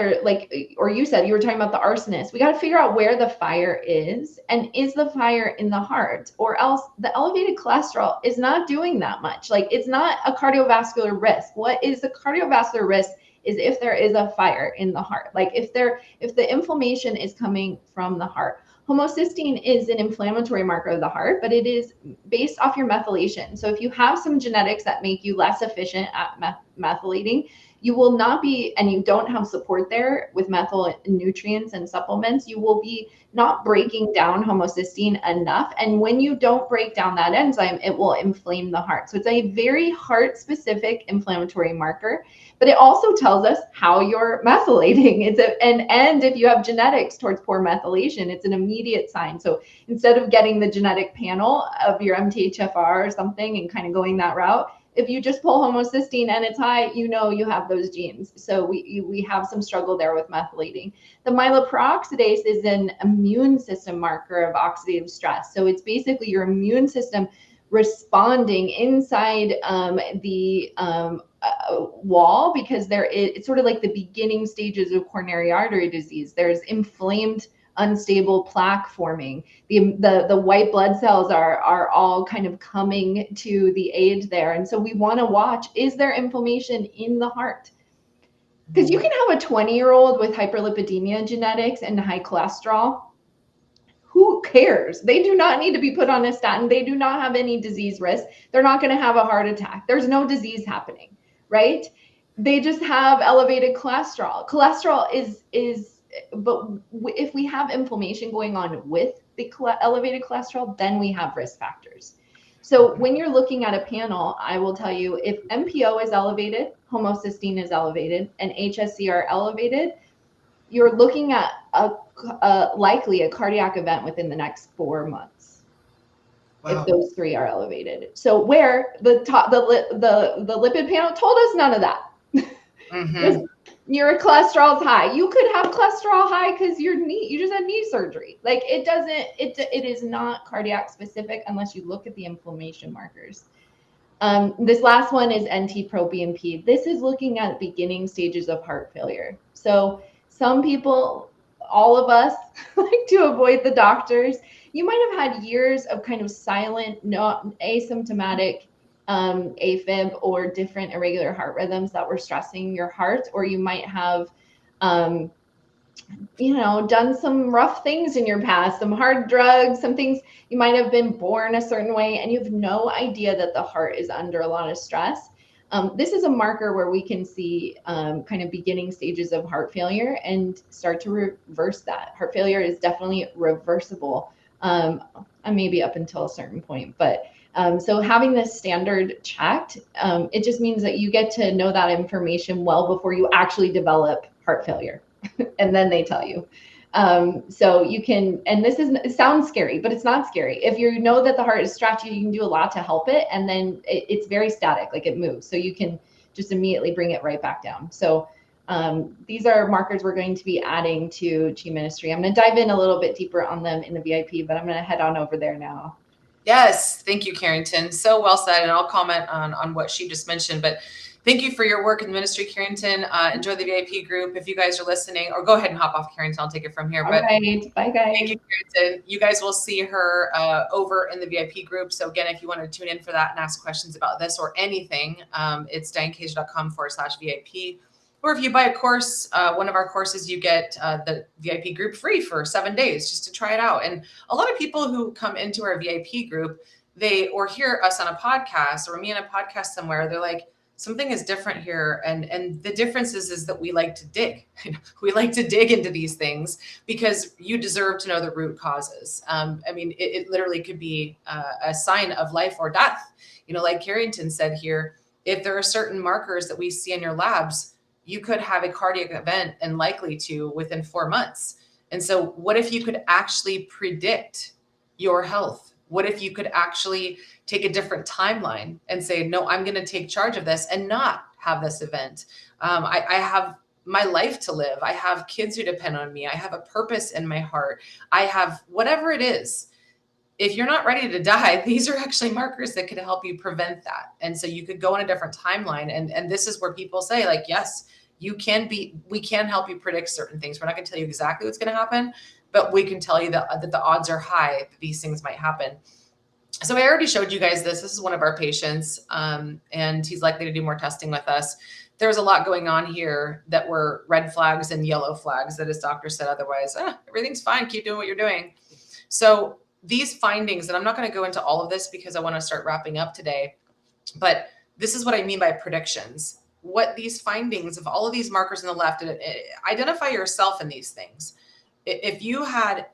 or you said, you were talking about the arsonist. We got to figure out where the fire is, and is the fire in the heart, or else the elevated cholesterol is not doing that much. Like, it's not a cardiovascular risk. What is the cardiovascular risk is if there is a fire in the heart. Like if the inflammation is coming from the heart. Homocysteine is an inflammatory marker of the heart, but it is based off your methylation. So if you have some genetics that make you less efficient at methylating, you will not be, and you don't have support there with methyl nutrients and supplements, you will be not breaking down homocysteine enough. And when you don't break down that enzyme, it will inflame the heart. So it's a very heart-specific inflammatory marker, but it also tells us how you're methylating. And if you have genetics towards poor methylation, it's an immediate sign. So instead of getting the genetic panel of your MTHFR or something and kind of going that route, if you just pull homocysteine and it's high, you have those genes. So we have some struggle there with methylating. The myeloperoxidase is an immune system marker of oxidative stress. So it's basically your immune system responding inside the wall, because it's sort of like the beginning stages of coronary artery disease. There's inflamed, unstable plaque forming. The white blood cells are all kind of coming to the aid there. And so we want to watch, is there inflammation in the heart? Because you can have a 20-year-old with hyperlipidemia genetics and high cholesterol. Who cares? They do not need to be put on a statin. They do not have any disease risk. They're not going to have a heart attack. There's no disease happening, right? They just have elevated cholesterol. Cholesterol but if we have inflammation going on with the elevated cholesterol, then we have risk factors. So when you're looking at a panel, I will tell you, if MPO is elevated, homocysteine is elevated, and HSC are elevated, you're looking at likely a cardiac event within the next 4 months. Wow. If those 3 are elevated. So where the lipid panel told us none of that. Mm-hmm. Your cholesterol is high. You could have cholesterol high because you just had knee surgery. Like it is not cardiac specific unless you look at the inflammation markers. This last one is NT-proBNP. This is looking at beginning stages of heart failure. So Some people, all of us, like to avoid the doctors. You might have had years of kind of silent, not asymptomatic AFib or different irregular heart rhythms that were stressing your heart, or you might have um, done some rough things in your past, some hard drugs, some things. You might have been born a certain way and you have no idea that the heart is under a lot of stress. This is a marker where we can see kind of beginning stages of heart failure and start to reverse that. Heart failure is definitely reversible, and maybe up until a certain point. But so having this standard checked, it just means that you get to know that information well before you actually develop heart failure. And then they tell you. So you can, and it sounds scary, but it's not scary. If you know that the heart is stretchy, you can do a lot to help it. And then it's very static, like it moves. So you can just immediately bring it right back down. So these are markers we're going to be adding to Chi Ministry. I'm going to dive in a little bit deeper on them in the VIP, but I'm going to head on over there now. Yes, thank you, Carrington. So well said. And I'll comment on what she just mentioned, but thank you for your work in the ministry, Carrington. Enjoy the VIP group. If you guys are listening, or go ahead and hop off, Carrington. I'll take it from here. All right. Bye, guys. Thank you, Carrington. You guys will see her over in the VIP group. So again, if you want to tune in for that and ask questions about this or anything, it's dianekaiser.com/VIP. Or if you buy a course, one of our courses, you get the VIP group free for 7 days just to try it out. And a lot of people who come into our VIP group, or hear us on a podcast or me on a podcast somewhere, they're like, something is different here. And the difference is that we like to dig. We like to dig into these things because you deserve to know the root causes. I mean, it literally could be a sign of life or death. Like Carrington said here, if there are certain markers that we see in your labs, you could have a cardiac event and likely to within 4 months. And so what if you could actually predict your health? What if you could actually take a different timeline and say, no, I'm going to take charge of this and not have this event. I have my life to live. I have kids who depend on me. I have a purpose in my heart. I have whatever it is. If you're not ready to die, these are actually markers that could help you prevent that. And so you could go on a different timeline. And this is where people say, like, yes, we can help you predict certain things. We're not going to tell you exactly what's going to happen, but we can tell you that the odds are high that these things might happen. So I already showed you guys this. This is one of our patients, and he's likely to do more testing with us. There was a lot going on here that were red flags and yellow flags that his doctor said otherwise. Everything's fine. Keep doing what you're doing. So these findings, and I'm not going to go into all of this because I want to start wrapping up today, but this is what I mean by predictions. What these findings of all of these markers on the left, identify yourself in these things. If you had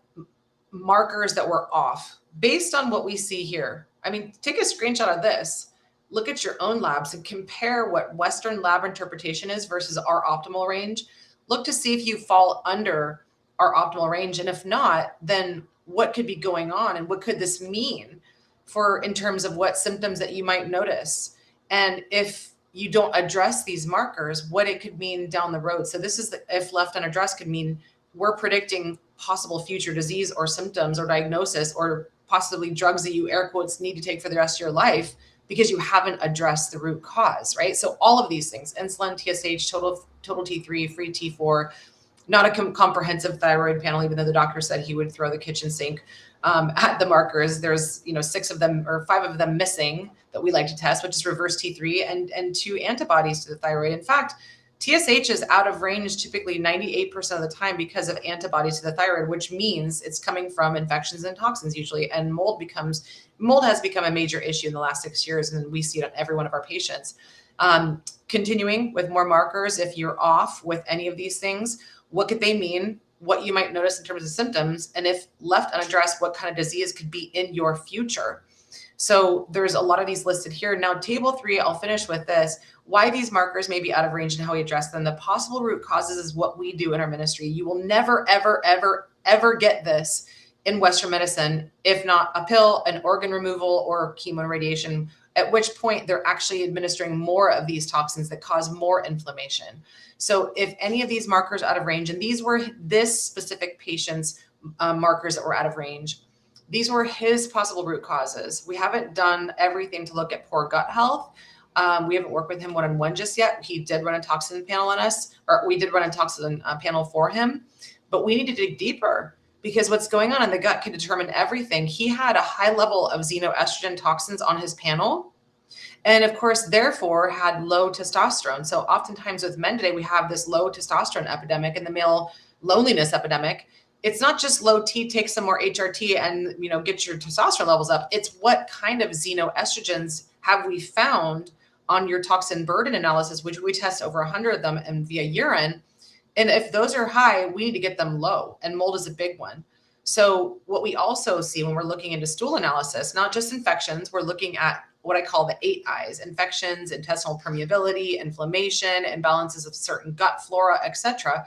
markers that were off based on what we see here, I mean, take a screenshot of this, look at your own labs and compare what Western lab interpretation is versus our optimal range. Look to see if you fall under our optimal range. And if not, then what could be going on and what could this mean in terms of what symptoms that you might notice? And if you don't address these markers, what it could mean down the road. So this is if left unaddressed could mean we're predicting possible future disease or symptoms or diagnosis or possibly drugs that you air quotes need to take for the rest of your life because you haven't addressed the root cause, right? So all of these things, insulin, TSH, total T3, free T4, not a comprehensive thyroid panel, even though the doctor said he would throw the kitchen sink at the markers. There's 6 of them or 5 of them missing that we like to test, which is reverse T3 and 2 antibodies to the thyroid. In fact, TSH is out of range typically 98% of the time because of antibodies to the thyroid, which means it's coming from infections and toxins usually. And mold has become a major issue in the last 6 years, and we see it on every one of our patients. Continuing with more markers, if you're off with any of these things, what could they mean? What you might notice in terms of symptoms, and if left unaddressed, what kind of disease could be in your future. So there's a lot of these listed here. Now, table 3, I'll finish with this. Why these markers may be out of range and how we address them. The possible root causes is what we do in our ministry. You will never, ever, ever, ever get this in Western medicine, if not a pill, an organ removal, or chemo and radiation, at which point they're actually administering more of these toxins that cause more inflammation. So if any of these markers are out of range, and these were this specific patient's markers that were out of range, these were his possible root causes. We haven't done everything to look at poor gut health We haven't worked with him one-on-one just yet. He did run a toxin panel on us, or we did run a toxin panel for him, but we need to dig deeper because what's going on in the gut can determine everything. He had a high level of xenoestrogen toxins on his panel, and of course, therefore, had low testosterone. So oftentimes with men today, we have this low testosterone epidemic and the male loneliness epidemic. It's not just low T, take some more HRT and get your testosterone levels up. It's what kind of xenoestrogens have we found on your toxin burden analysis, which we test over 100 of them and via urine. And if those are high, we need to get them low, and mold is a big one. So what we also see when we're looking into stool analysis, not just infections, we're looking at what I call the 8 I's: infections, intestinal permeability, inflammation, imbalances of certain gut flora, etc.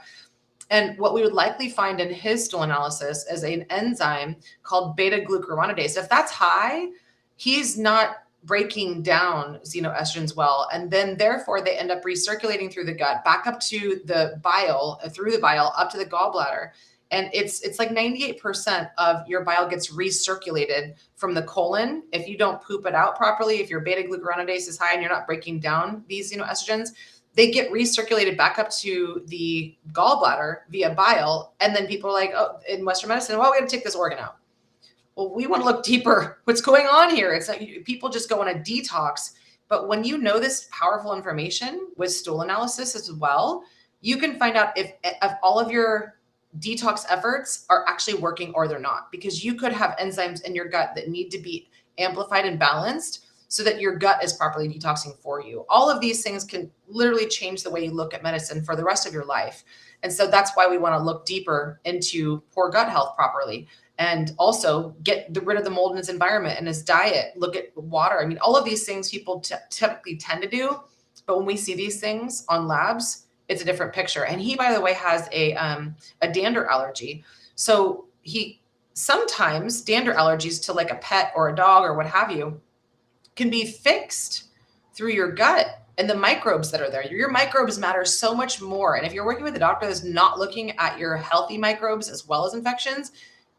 And what we would likely find in his stool analysis is an enzyme called beta-glucuronidase. If that's high, he's not breaking down xenoestrogens well. And then therefore they end up recirculating through the gut, back up to the bile, through the bile, up to the gallbladder. And it's like 98% of your bile gets recirculated from the colon. If you don't poop it out properly, if your beta-glucuronidase is high and you're not breaking down these estrogens, they get recirculated back up to the gallbladder via bile. And then people are like, oh, in Western medicine, well, we got to take this organ out. Well, we want to look deeper. What's going on here? It's like people just go on a detox. But when you know this powerful information with stool analysis as well, you can find out if all of your detox efforts are actually working or they're not, because you could have enzymes in your gut that need to be amplified and balanced so that your gut is properly detoxing for you. All of these things can literally change the way you look at medicine for the rest of your life. And so that's why we want to look deeper into poor gut health properly, and also get rid of the mold in his environment and his diet. Look at water. I mean, all of these things people typically tend to do, but when we see these things on labs, it's a different picture. And he, by the way, has a dander allergy. So he sometimes dander allergies to like a pet or a dog or what have you can be fixed through your gut and the microbes that are there. Your microbes matter so much more. And if you're working with a doctor that's not looking at your healthy microbes as well as infections,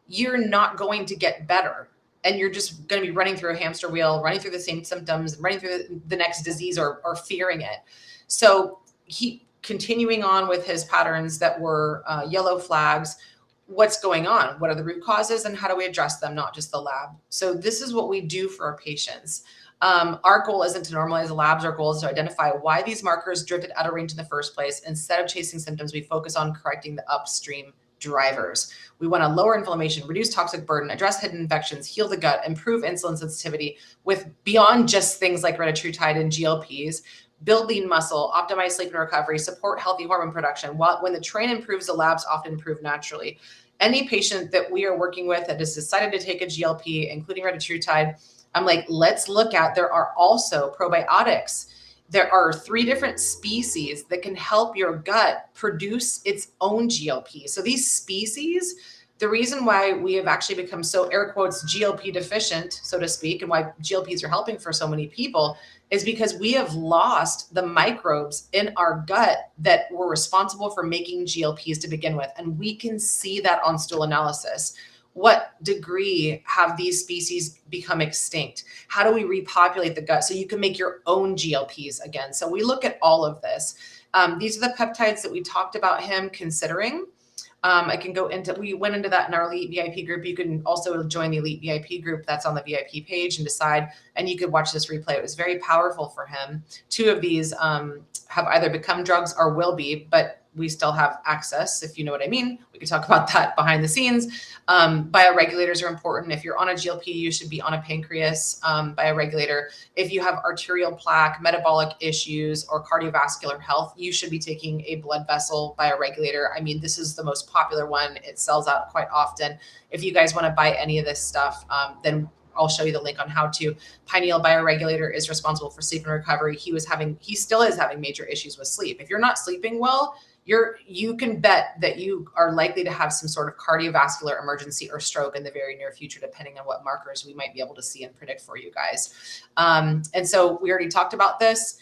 you're not going to get better. And you're just going to be running through a hamster wheel, running through the same symptoms, running through the next disease or fearing it. So he continuing on with his patterns that were yellow flags. What's going on? What are the root causes and how do we address them? Not just the lab. So this is what we do for our patients. Our goal isn't to normalize the labs. Our goal is to identify why these markers drifted out of range in the first place. Instead of chasing symptoms, we focus on correcting the upstream drivers. We want to lower inflammation, reduce toxic burden, address hidden infections, heal the gut, improve insulin sensitivity with beyond just things like retatrutide and GLPs, build lean muscle, optimize sleep and recovery, support healthy hormone production. When the terrain improves, the labs often improve naturally. Any patient that we are working with that has decided to take a GLP, including retatrutide, I'm like, let's look at, there are also probiotics. There are 3 different species that can help your gut produce its own GLP. So these species, the reason why we have actually become so air quotes GLP deficient, so to speak, and why GLPs are helping for so many people is because we have lost the microbes in our gut that were responsible for making GLPs to begin with. And we can see that on stool analysis. What degree have these species become extinct? How do we repopulate the gut so you can make your own GLPs again? So we look at all of this. These are the peptides that we talked about him considering. I can go into, we went into that in our Elite VIP group. You can also join the Elite VIP group that's on the VIP page and decide, and you could watch this replay. It was very powerful for him. 2 of these have either become drugs or will be, but we still have access, if you know what I mean. We could talk about that behind the scenes. Bioregulators are important. If you're on a GLP, you should be on a pancreas bioregulator. If you have arterial plaque, metabolic issues, or cardiovascular health, you should be taking a blood vessel bioregulator. I mean, this is the most popular one. It sells out quite often. If you guys want to buy any of this stuff, then I'll show you the link on how to. Pineal bioregulator is responsible for sleep and recovery. He still is having major issues with sleep. If you're not sleeping well, you can bet that you are likely to have some sort of cardiovascular emergency or stroke in the very near future, depending on what markers we might be able to see and predict for you guys. And so we already talked about this.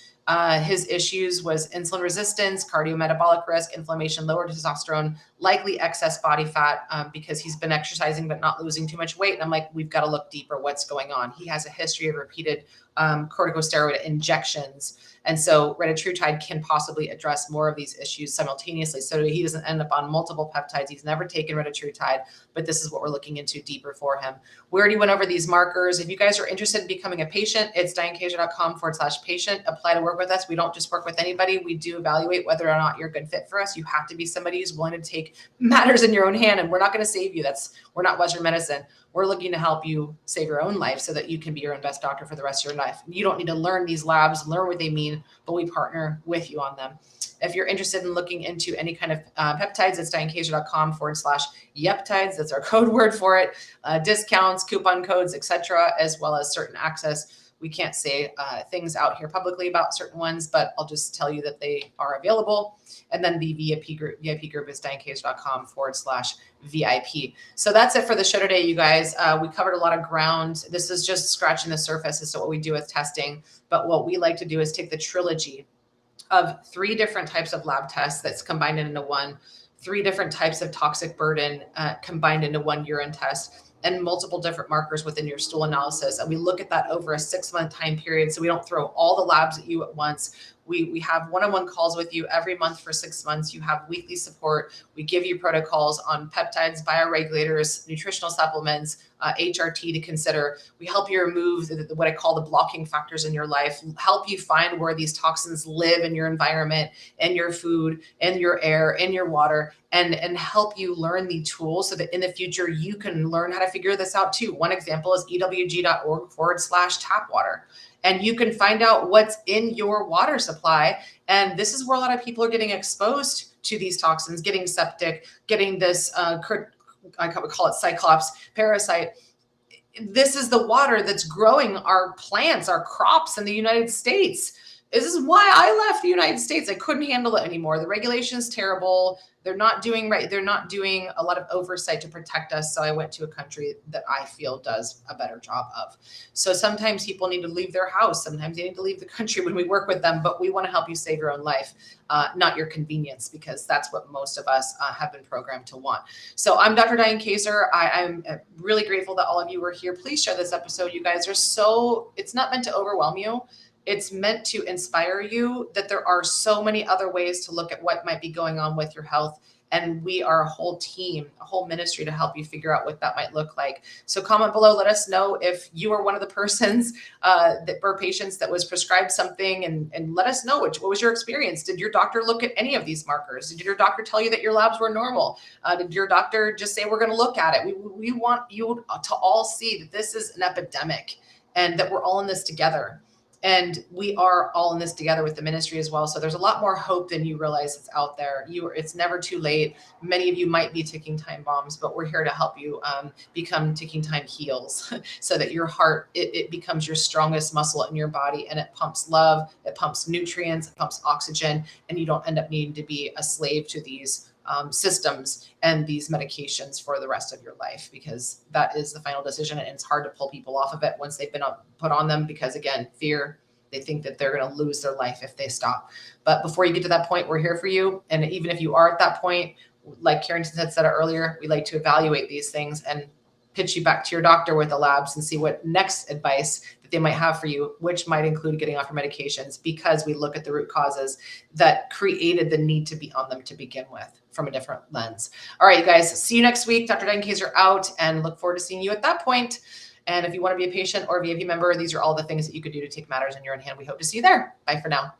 His issues was insulin resistance, cardiometabolic risk, inflammation, lower testosterone, likely excess body fat because he's been exercising but not losing too much weight. And I'm like, we've got to look deeper. What's going on? He has a history of repeated corticosteroid injections. And so retatrutide can possibly address more of these issues simultaneously. So he doesn't end up on multiple peptides. He's never taken retatrutide, but this is what we're looking into deeper for him. We already went over these markers. If you guys are interested in becoming a patient, it's dianekaiser.com/patient. Apply to work with us. We don't just work with anybody. We do evaluate whether or not you're a good fit for us. You have to be somebody who's willing to take matters in your own hand, and we're not going to save you. We're not Western medicine. We're looking to help you save your own life so that you can be your own best doctor for the rest of your life. You don't need to learn these labs, learn what they mean, but we partner with you on them. If you're interested in looking into any kind of peptides, it's dianekaiser.com/yeptides. That's our code word for it. Discounts, coupon codes, etc., as well as certain access. We can't say things out here publicly about certain ones, but I'll just tell you that they are available. And then the VIP group is dianekaiser.com/VIP. So that's it for the show today, you guys. We covered a lot of ground. This is just scratching the surface as to what we do with testing. But what we like to do is take the trilogy of 3 different types of lab tests that's combined into one, 3 different types of toxic burden combined into one urine test, and multiple different markers within your stool analysis. And we look at that over a 6-month time period. So we don't throw all the labs at you at once. We have one-on-one calls with you every month for 6 months. You have weekly support. We give you protocols on peptides, bioregulators, nutritional supplements, HRT to consider. We help you remove what I call the blocking factors in your life, help you find where these toxins live in your environment, in your food, in your air, in your water, and help you learn the tools so that in the future you can learn how to figure this out too. One example is ewg.org/tapwater. And you can find out what's in your water supply. And this is where a lot of people are getting exposed to these toxins, getting septic, getting this, I would call it Cyclops parasite. This is the water that's growing our plants, our crops in the United States. This is why I left the United States. I couldn't handle it anymore. The regulation is terrible. They're not doing right. They're not doing a lot of oversight to protect us. So I went to a country that I feel does a better job of. So sometimes people need to leave their house. Sometimes they need to leave the country when we work with them, but we want to help you save your own life, not your convenience, because that's what most of us have been programmed to want. So I'm Dr. Diane Kaiser. I'm really grateful that all of you were here. Please share this episode. You guys are it's not meant to overwhelm you. It's meant to inspire you that there are so many other ways to look at what might be going on with your health. And we are a whole team, a whole ministry to help you figure out what that might look like. So comment below, let us know if you are one of the persons or patients that was prescribed something, and let us know what was your experience. Did your doctor look at any of these markers? Did your doctor tell you that your labs were normal? Did your doctor just say, we're going to look at it? We want you to all see that this is an epidemic and that we're all in this together. And we are all in this together with the ministry as well. So there's a lot more hope than you realize that's out there. It's never too late. Many of you might be ticking time bombs, but we're here to help you become ticking time heals so that your heart, it becomes your strongest muscle in your body, and it pumps love, it pumps nutrients, it pumps oxygen, and you don't end up needing to be a slave to these systems and these medications for the rest of your life, because that is the final decision. And it's hard to pull people off of it once they've been put on them, because again, fear, they think that they're going to lose their life if they stop. But before you get to that point, we're here for you. And even if you are at that point, like Carrington had said earlier, we like to evaluate these things and pitch you back to your doctor with the labs and see what next advice that they might have for you, which might include getting off your medications, because we look at the root causes that created the need to be on them to begin with from a different lens. All right, you guys, see you next week. Dr. Diane Kaiser out, and look forward to seeing you at that point. And if you want to be a patient or a VIP member, these are all the things that you could do to take matters in your own hand. We hope to see you there. Bye for now.